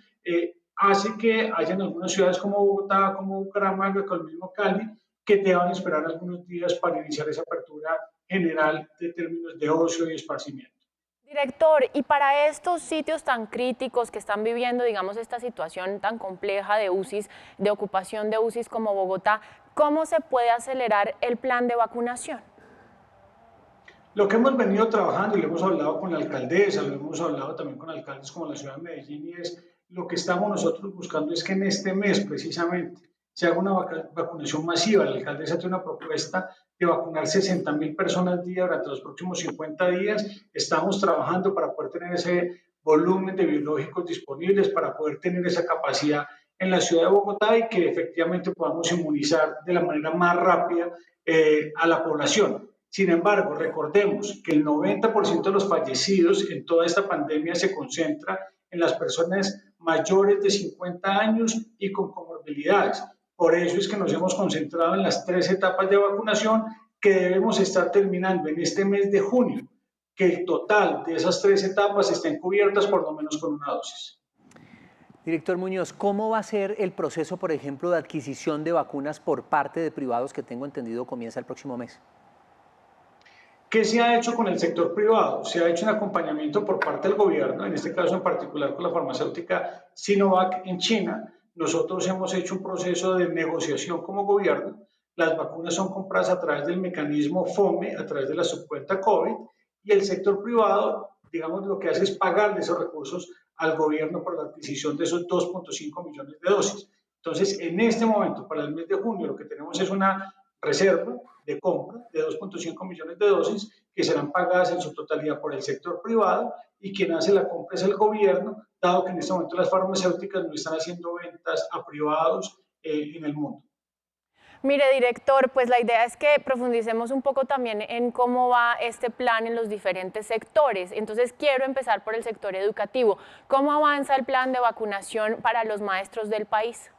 hace que hayan algunas ciudades como Bogotá, como Bucaramanga, como el mismo Cali, que deban esperar algunos días para iniciar esa apertura general de términos de ocio y esparcimiento. Director, y para estos sitios tan críticos que están viviendo, digamos, esta situación tan compleja de UCIs, de ocupación de UCIs como Bogotá, ¿cómo se puede acelerar el plan de vacunación? Lo que hemos venido trabajando y lo hemos hablado con la alcaldesa, lo hemos hablado también con alcaldes como la ciudad de Medellín, y es lo que estamos nosotros buscando es que en este mes precisamente se haga una vacunación masiva. La alcaldesa tiene una propuesta de vacunar 60.000 personas día durante los próximos 50 días. Estamos trabajando para poder tener ese volumen de biológicos disponibles, para poder tener esa capacidad en la ciudad de Bogotá y que efectivamente podamos inmunizar de la manera más rápida a la población. Sin embargo, recordemos que el 90% de los fallecidos en toda esta pandemia se concentra en las personas mayores de 50 años y con comorbilidades. Por eso es que nos hemos concentrado en las 3 etapas de vacunación que debemos estar terminando en este mes de junio, que el total de esas 3 etapas estén cubiertas por lo menos con una dosis. Director Muñoz, ¿cómo va a ser el proceso, por ejemplo, de adquisición de vacunas por parte de privados que tengo entendido comienza el próximo mes? ¿Qué se ha hecho con el sector privado? Se ha hecho un acompañamiento por parte del gobierno, en este caso en particular con la farmacéutica Sinovac en China. Nosotros hemos hecho un proceso de negociación como gobierno. Las vacunas son compradas a través del mecanismo FOME, a través de la subcuenta COVID, y el sector privado, digamos, lo que hace es pagarle esos recursos al gobierno por la adquisición de esos 2.5 millones de dosis. Entonces, en este momento, para el mes de junio, lo que tenemos es una reserva de compra de 2.5 millones de dosis que serán pagadas en su totalidad por el sector privado, y quien hace la compra es el gobierno, dado que en este momento las farmacéuticas no están haciendo ventas a privados en el mundo. Mire, director, pues la idea es que profundicemos un poco también en cómo va este plan en los diferentes sectores. Entonces, quiero empezar por el sector educativo. ¿Cómo avanza el plan de vacunación para los maestros del país?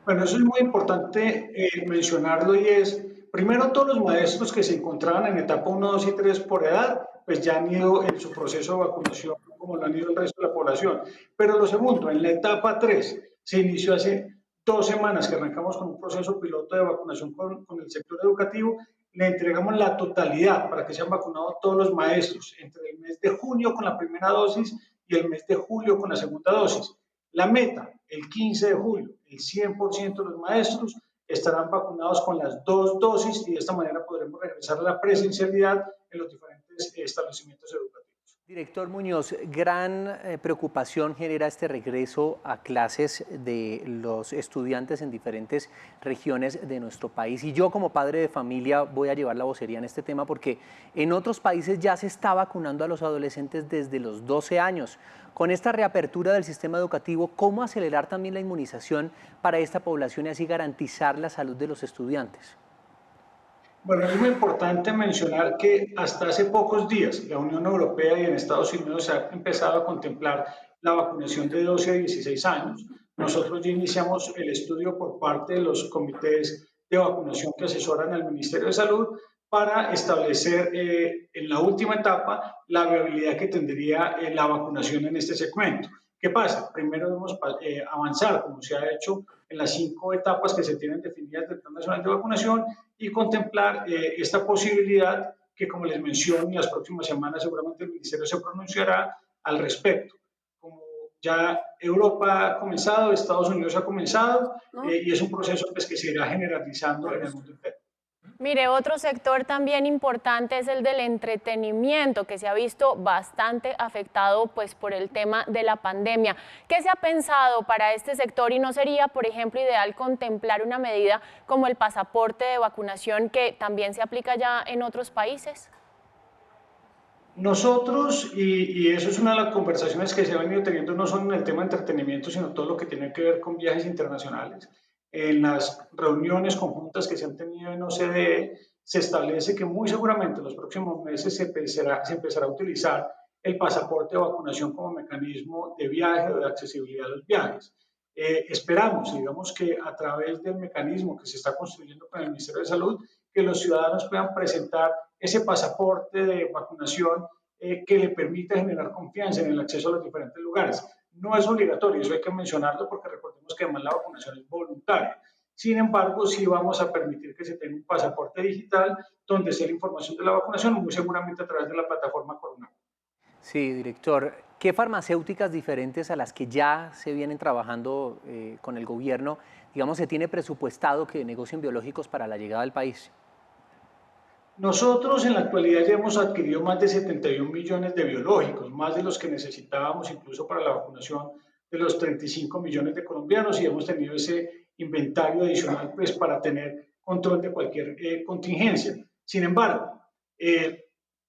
Bueno, eso es muy importante mencionarlo, y es, primero, todos los maestros que se encontraban en etapa 1, 2 y 3 por edad, pues ya han ido en su proceso de vacunación, como lo han ido el resto de la población. Pero lo segundo, en la etapa 3, se inició hace 2 semanas que arrancamos con un proceso piloto de vacunación con el sector educativo. Le entregamos la totalidad para que sean vacunados todos los maestros entre el mes de junio con la primera dosis y el mes de julio con la segunda dosis. La meta, el 15 de julio, el 100% de los maestros estarán vacunados con las 2 dosis, y de esta manera podremos regresar a la presencialidad en los diferentes establecimientos educativos. Director Muñoz, gran preocupación genera este regreso a clases de los estudiantes en diferentes regiones de nuestro país. Y yo, como padre de familia, voy a llevar la vocería en este tema porque en otros países ya se está vacunando a los adolescentes desde los 12 años. Con esta reapertura del sistema educativo, ¿cómo acelerar también la inmunización para esta población y así garantizar la salud de los estudiantes? Bueno, es muy importante mencionar que hasta hace pocos días la Unión Europea y en Estados Unidos se ha empezado a contemplar la vacunación de 12 a 16 años. Nosotros ya iniciamos el estudio por parte de los comités de vacunación que asesoran al Ministerio de Salud para establecer en la última etapa la viabilidad que tendría la vacunación en este segmento. ¿Qué pasa? Primero debemos avanzar, como se ha hecho en las 5 etapas que se tienen definidas del Plan Nacional de Vacunación, y contemplar esta posibilidad que, como les menciono, en las próximas semanas seguramente el Ministerio se pronunciará al respecto. Como ya Europa ha comenzado, Estados Unidos ha comenzado, y es un proceso pues, que se irá generalizando en el mundo entero. Mire, otro sector también importante es el del entretenimiento, que se ha visto bastante afectado pues, por el tema de la pandemia. ¿Qué se ha pensado para este sector y no sería, por ejemplo, ideal contemplar una medida como el pasaporte de vacunación que también se aplica ya en otros países? Nosotros, y eso es una de las conversaciones que se han venido teniendo, no solo en el tema de entretenimiento, sino todo lo que tiene que ver con viajes internacionales. En las reuniones conjuntas que se han tenido en OCDE, se establece que muy seguramente en los próximos meses se empezará a utilizar el pasaporte de vacunación como mecanismo de viaje o de accesibilidad a los viajes. Esperamos, digamos, que a través del mecanismo que se está construyendo con el Ministerio de Salud, que los ciudadanos puedan presentar ese pasaporte de vacunación que le permita generar confianza en el acceso a los diferentes lugares. No es obligatorio, eso hay que mencionarlo porque recordemos que además la vacunación es voluntaria. Sin embargo, sí vamos a permitir que se tenga un pasaporte digital donde esté la información de la vacunación, muy seguramente a través de la plataforma Corona. Sí, director. ¿Qué farmacéuticas diferentes a las que ya se vienen trabajando con el gobierno, digamos, se tiene presupuestado que negocien biológicos para la llegada al país? Nosotros en la actualidad ya hemos adquirido más de 71 millones de biológicos, más de los que necesitábamos incluso para la vacunación de los 35 millones de colombianos, y hemos tenido ese inventario adicional pues, para tener control de cualquier contingencia. Sin embargo,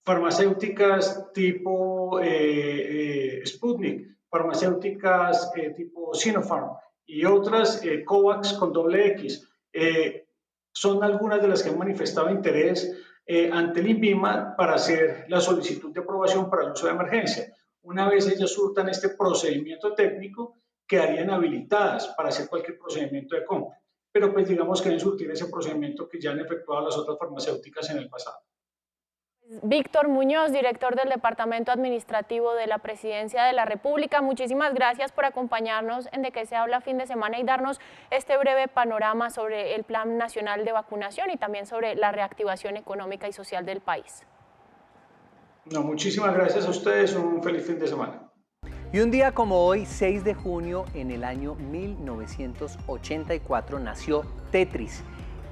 farmacéuticas tipo Sputnik, farmacéuticas tipo Sinopharm y otras COVAX con .X, son algunas de las que han manifestado interés ante el INVIMA para hacer la solicitud de aprobación para el uso de emergencia. Una vez ellas surtan este procedimiento técnico, quedarían habilitadas para hacer cualquier procedimiento de compra. Pero pues digamos que deben surtir ese procedimiento que ya han efectuado las otras farmacéuticas en el pasado. Víctor Muñoz, director del Departamento Administrativo de la Presidencia de la República, muchísimas gracias por acompañarnos en De qué se habla fin de semana y darnos este breve panorama sobre el Plan Nacional de Vacunación y también sobre la reactivación económica y social del país. No, muchísimas gracias a ustedes, un feliz fin de semana. Y un día como hoy, 6 de junio, en el año 1984, nació Tetris,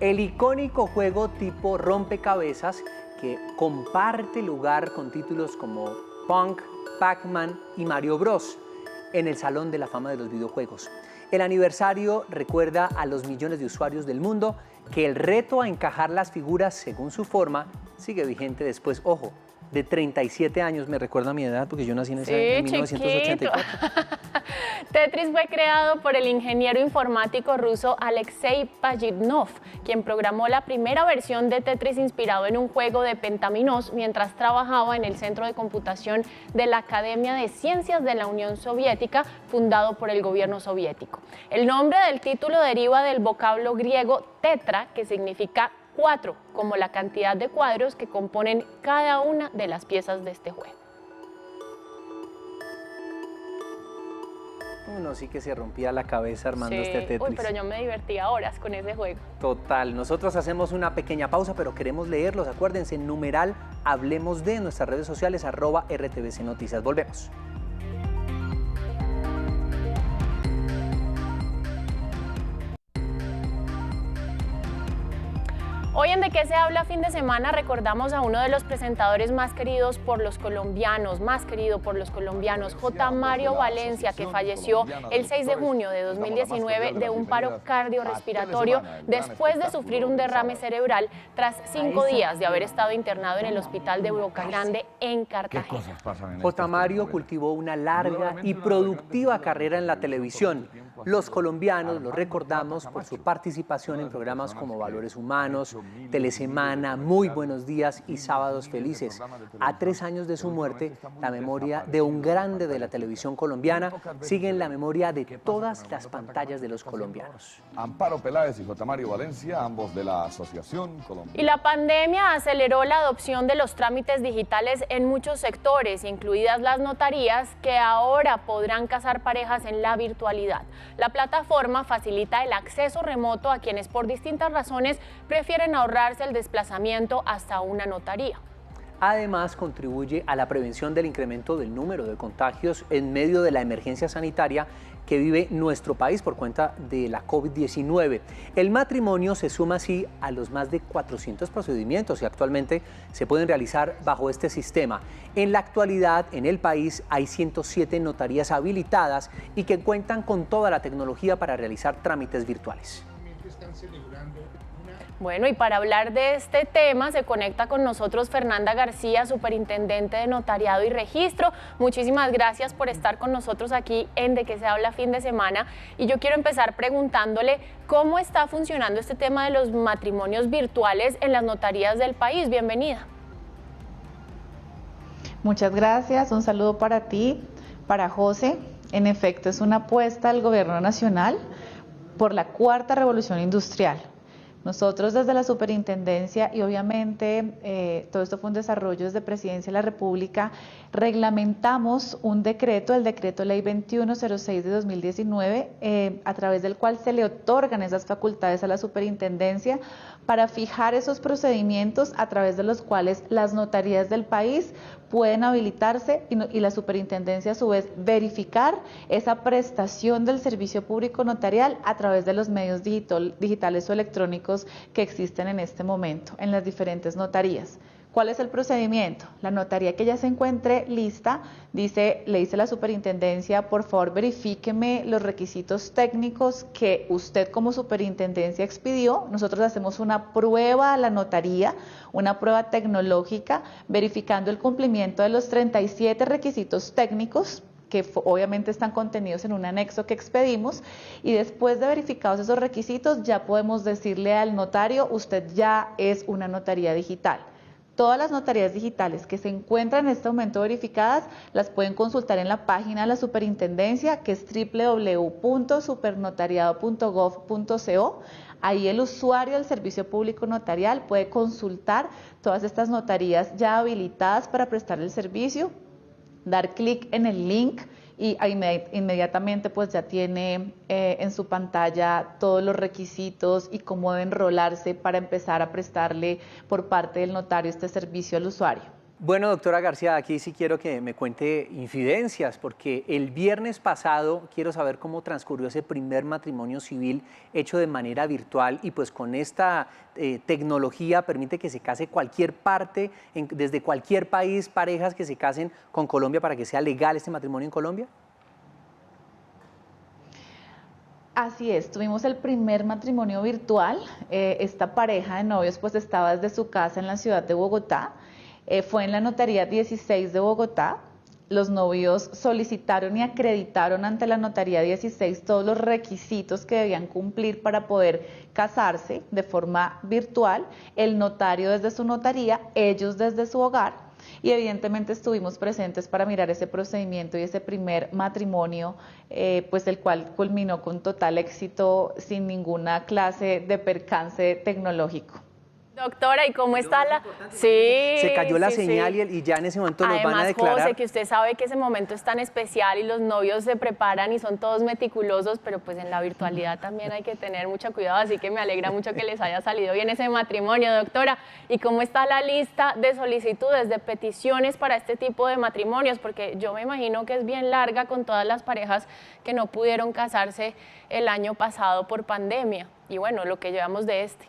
el icónico juego tipo rompecabezas que comparte lugar con títulos como Pong, Pac-Man y Mario Bros. En el Salón de la Fama de los Videojuegos. El aniversario recuerda a los millones de usuarios del mundo que el reto a encajar las figuras según su forma sigue vigente después, ojo, de 37 años. Me recuerda a mi edad porque yo nací en, en 1984. Tetris fue creado por el ingeniero informático ruso Alexei Pajitnov, quien programó la primera versión de Tetris inspirado en un juego de pentaminos mientras trabajaba en el Centro de Computación de la Academia de Ciencias de la Unión Soviética, fundado por el gobierno soviético. El nombre del título deriva del vocablo griego tetra, que significa 4, como la cantidad de cuadros que componen cada una de las piezas de este juego. Uno sí que se rompía la cabeza armando este Tetris. Uy, pero yo me divertía horas con ese juego. Total. Nosotros hacemos una pequeña pausa, pero queremos leerlos. Acuérdense, numeral Hablemos de nuestras redes sociales, @RTVC Noticias. Volvemos. Hoy en De qué se habla fin de semana recordamos a uno de los presentadores más queridos por los colombianos, J. Mario Valencia, que falleció el 6 de junio de 2019 de un paro cardiorrespiratorio después de sufrir un derrame cerebral tras 5 días de haber estado internado en el hospital de Boca Grande en Cartagena. J. Mario cultivó una larga y productiva carrera en la televisión. Los colombianos lo recordamos por su participación en programas como Valores Humanos, Telesemana, Muy Buenos Días y Sábados Felices. A 3 años de su muerte, la memoria de un grande de la televisión colombiana sigue en la memoria de todas las pantallas de los colombianos. Amparo Peláez y J. Mario Valencia, ambos de la Asociación Colombiana. Y la pandemia aceleró la adopción de los trámites digitales en muchos sectores, incluidas las notarías, que ahora podrán casar parejas en la virtualidad. La plataforma facilita el acceso remoto a quienes por distintas razones prefieren ahorrarse el desplazamiento hasta una notaría. Además, contribuye a la prevención del incremento del número de contagios en medio de la emergencia sanitaria que vive nuestro país por cuenta de la COVID-19. El matrimonio se suma así a los más de 400 procedimientos que actualmente se pueden realizar bajo este sistema. En la actualidad, en el país hay 107 notarías habilitadas y que cuentan con toda la tecnología para realizar trámites virtuales. Bueno, y para hablar de este tema se conecta con nosotros Fernanda García, superintendente de Notariado y Registro. Muchísimas gracias por estar con nosotros aquí en De qué se habla fin de semana. Y yo quiero empezar preguntándole cómo está funcionando este tema de los matrimonios virtuales en las notarías del país. Bienvenida. Muchas gracias, un saludo para ti, para José. En efecto, es una apuesta del Gobierno Nacional por la cuarta revolución industrial. Nosotros desde la superintendencia y obviamente todo esto fue un desarrollo desde Presidencia de la República, reglamentamos un decreto, el decreto ley 2106 de 2019, a través del cual se le otorgan esas facultades a la superintendencia para fijar esos procedimientos a través de los cuales las notarías del país pueden habilitarse y la superintendencia a su vez verificar esa prestación del servicio público notarial a través de los medios digitales o electrónicos que existen en este momento en las diferentes notarías. ¿Cuál es el procedimiento? La notaría que ya se encuentre lista le dice a la superintendencia, por favor verifíqueme los requisitos técnicos que usted como superintendencia expidió. Nosotros hacemos una prueba a la notaría, una prueba tecnológica, verificando el cumplimiento de los 37 requisitos técnicos que obviamente están contenidos en un anexo que expedimos, y después de verificados esos requisitos ya podemos decirle al notario, usted ya es una notaría digital. Todas las notarías digitales que se encuentran en este momento verificadas las pueden consultar en la página de la superintendencia, que es www.supernotariado.gov.co. Ahí el usuario del servicio público notarial puede consultar todas estas notarías ya habilitadas para prestar el servicio, dar clic en el link y inmediatamente pues ya tiene en su pantalla todos los requisitos y cómo debe enrolarse para empezar a prestarle por parte del notario este servicio al usuario. Bueno, doctora García, aquí sí quiero que me cuente infidencias, porque el viernes pasado quiero saber cómo transcurrió ese primer matrimonio civil hecho de manera virtual, y pues con esta tecnología permite que se case cualquier parte, desde cualquier país, parejas que se casen con Colombia para que sea legal este matrimonio en Colombia. Así es, tuvimos el primer matrimonio virtual. Esta pareja de novios pues estaba desde su casa en la ciudad de Bogotá. Fue en la notaría 16 de Bogotá. Los novios solicitaron y acreditaron ante la notaría 16 todos los requisitos que debían cumplir para poder casarse de forma virtual. El notario desde su notaría, ellos desde su hogar, y evidentemente estuvimos presentes para mirar ese procedimiento y ese primer matrimonio, pues el cual culminó con total éxito, sin ninguna clase de percance tecnológico. Doctora, ¿y cómo está la...? Sí, se cayó la señal y ya en ese momento nos van a declarar. José, que usted sabe que ese momento es tan especial y los novios se preparan y son todos meticulosos, pero pues en la virtualidad también hay que tener mucho cuidado, así que me alegra mucho que les haya salido bien ese matrimonio, doctora. ¿Y cómo está la lista de solicitudes, de peticiones para este tipo de matrimonios? Porque yo me imagino que es bien larga con todas las parejas que no pudieron casarse el año pasado por pandemia. Y bueno, lo que llevamos de este.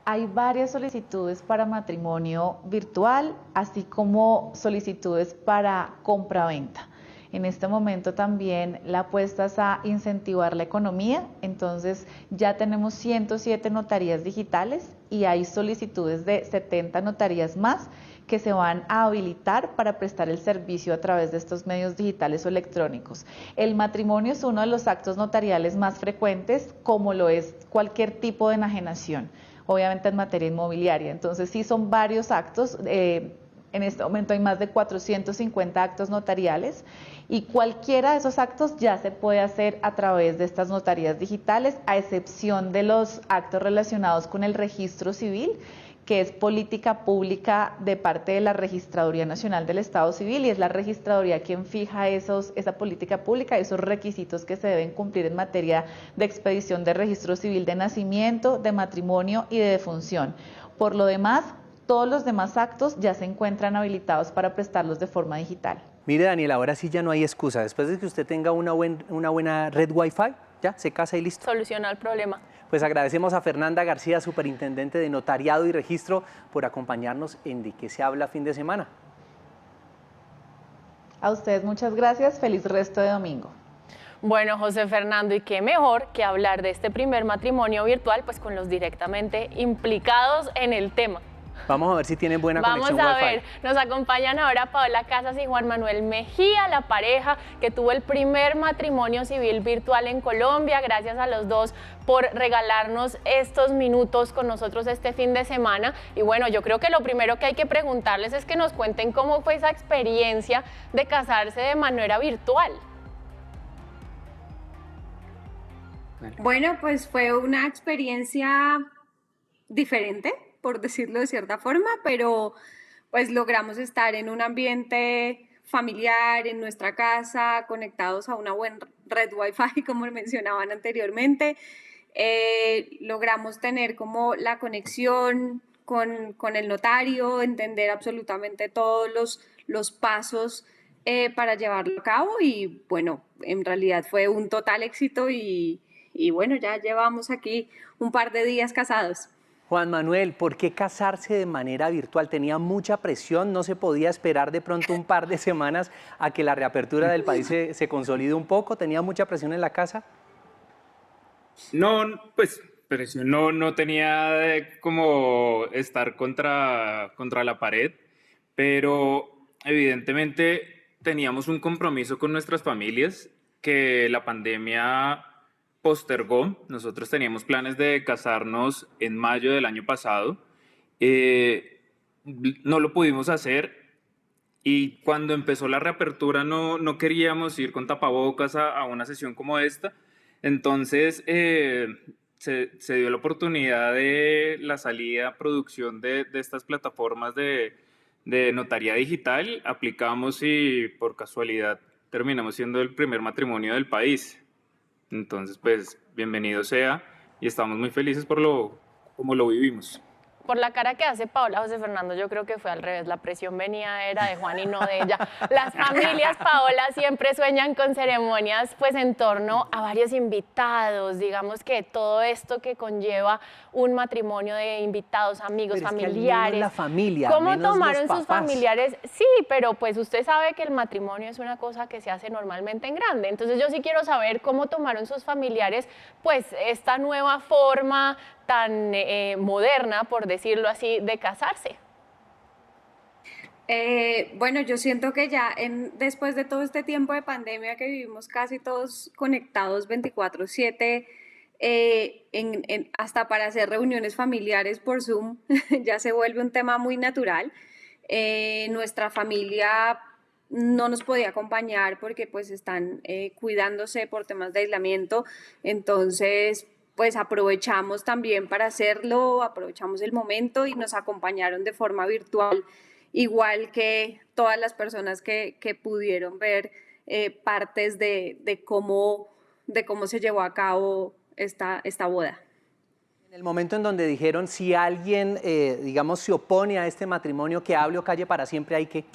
Hay varias solicitudes para matrimonio virtual, así como solicitudes para compra-venta. En este momento también la apuesta es a incentivar la economía, entonces ya tenemos 107 notarías digitales y hay solicitudes de 70 notarías más que se van a habilitar para prestar el servicio a través de estos medios digitales o electrónicos. El matrimonio es uno de los actos notariales más frecuentes, como lo es cualquier tipo de enajenación, obviamente en materia inmobiliaria. Entonces sí son varios actos, en este momento hay más de 450 actos notariales y cualquiera de esos actos ya se puede hacer a través de estas notarías digitales, a excepción de los actos relacionados con el registro civil, que es política pública de parte de la Registraduría Nacional del Estado Civil, y es la Registraduría quien fija esa política pública, esos requisitos que se deben cumplir en materia de expedición de registro civil de nacimiento, de matrimonio y de defunción. Por lo demás, todos los demás actos ya se encuentran habilitados para prestarlos de forma digital. Mire, Daniela, ahora sí ya no hay excusa. Después de que usted tenga una buena red Wi-Fi, ya se casa y listo. Soluciona el problema. Pues agradecemos a Fernanda García, superintendente de Notariado y Registro, por acompañarnos en De qué se habla fin de semana. A ustedes muchas gracias, feliz resto de domingo. Bueno, José Fernando, y qué mejor que hablar de este primer matrimonio virtual, pues con los directamente implicados en el tema. Vamos a ver si tienen buena conexión Wi-Fi. Vamos a ver, nos acompañan ahora Paola Casas y Juan Manuel Mejía, la pareja que tuvo el primer matrimonio civil virtual en Colombia. Gracias a los dos por regalarnos estos minutos con nosotros este fin de semana. Y bueno, yo creo que lo primero que hay que preguntarles es que nos cuenten cómo fue esa experiencia de casarse de manera virtual. Bueno, pues fue una experiencia diferente, por decirlo de cierta forma, pero pues logramos estar en un ambiente familiar, en nuestra casa, conectados a una buena red Wi-Fi, como mencionaban anteriormente. Logramos tener como la conexión con el notario, entender absolutamente todos los pasos para llevarlo a cabo y bueno, en realidad fue un total éxito y bueno, ya llevamos aquí un par de días casados. Juan Manuel, ¿por qué casarse de manera virtual? ¿Tenía mucha presión? ¿No se podía esperar de pronto un par de semanas a que la reapertura del país se consolide un poco? ¿Tenía mucha presión en la casa? No, pues presión no tenía como estar contra la pared, pero evidentemente teníamos un compromiso con nuestras familias que la pandemia postergó. Nosotros teníamos planes de casarnos en mayo del año pasado, no lo pudimos hacer y cuando empezó la reapertura no queríamos ir con tapabocas a una sesión como esta, entonces se dio la oportunidad de la salida, producción de estas plataformas de notaría digital, aplicamos y por casualidad terminamos siendo el primer matrimonio del país. Entonces, pues, bienvenido sea y estamos muy felices como lo vivimos. Por la cara que hace Paola, José Fernando, yo creo que fue al revés. La presión era de Juan y no de ella. Las familias, Paola, siempre sueñan con ceremonias pues en torno a varios invitados. Digamos que todo esto que conlleva un matrimonio de invitados, amigos, pero familiares. Es que la familia, ¿Cómo tomaron sus familiares? Sí, pero pues usted sabe que el matrimonio es una cosa que se hace normalmente en grande. Entonces yo sí quiero saber cómo tomaron sus familiares pues esta nueva forma tan moderna, por decirlo así, de casarse. Bueno, yo siento que ya después de todo este tiempo de pandemia que vivimos casi todos conectados 24/7, hasta para hacer reuniones familiares por Zoom, ya se vuelve un tema muy natural. Nuestra familia no nos podía acompañar porque pues están cuidándose por temas de aislamiento, entonces pues aprovechamos también para hacerlo, aprovechamos el momento y nos acompañaron de forma virtual, igual que todas las personas que pudieron ver partes de cómo se llevó a cabo esta boda. En el momento en donde dijeron, si alguien, digamos, se opone a este matrimonio, que hable o calle para siempre, ¿hay qué?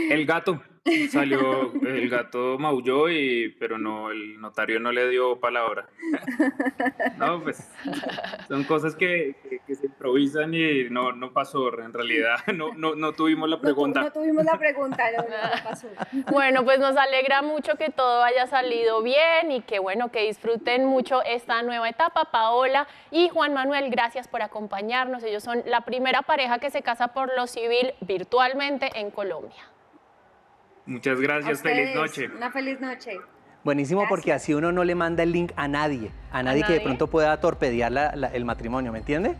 El gato. Salió, el gato maulló, pero no, el notario no le dio palabra. No, pues son cosas que se improvisan y no pasó, en realidad no tuvimos la pregunta. No tuvimos la pregunta, no pasó. Bueno, pues nos alegra mucho que todo haya salido bien y que bueno, que disfruten mucho esta nueva etapa. Paola y Juan Manuel, gracias por acompañarnos. Ellos son la primera pareja que se casa por lo civil virtualmente en Colombia. Muchas gracias, feliz noche. Una feliz noche. Buenísimo, gracias. Porque así uno no le manda el link a nadie que de pronto pueda torpedear el matrimonio, ¿me entiende?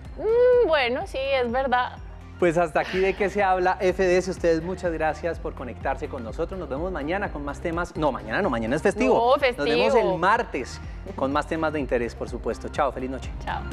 Bueno, sí, es verdad. Pues hasta aquí de qué se habla FDS. Ustedes muchas gracias por conectarse con nosotros. Nos vemos mañana con más temas. No, mañana es festivo. No, festivo. Nos vemos el martes con más temas de interés, por supuesto. Chao, feliz noche. Chao.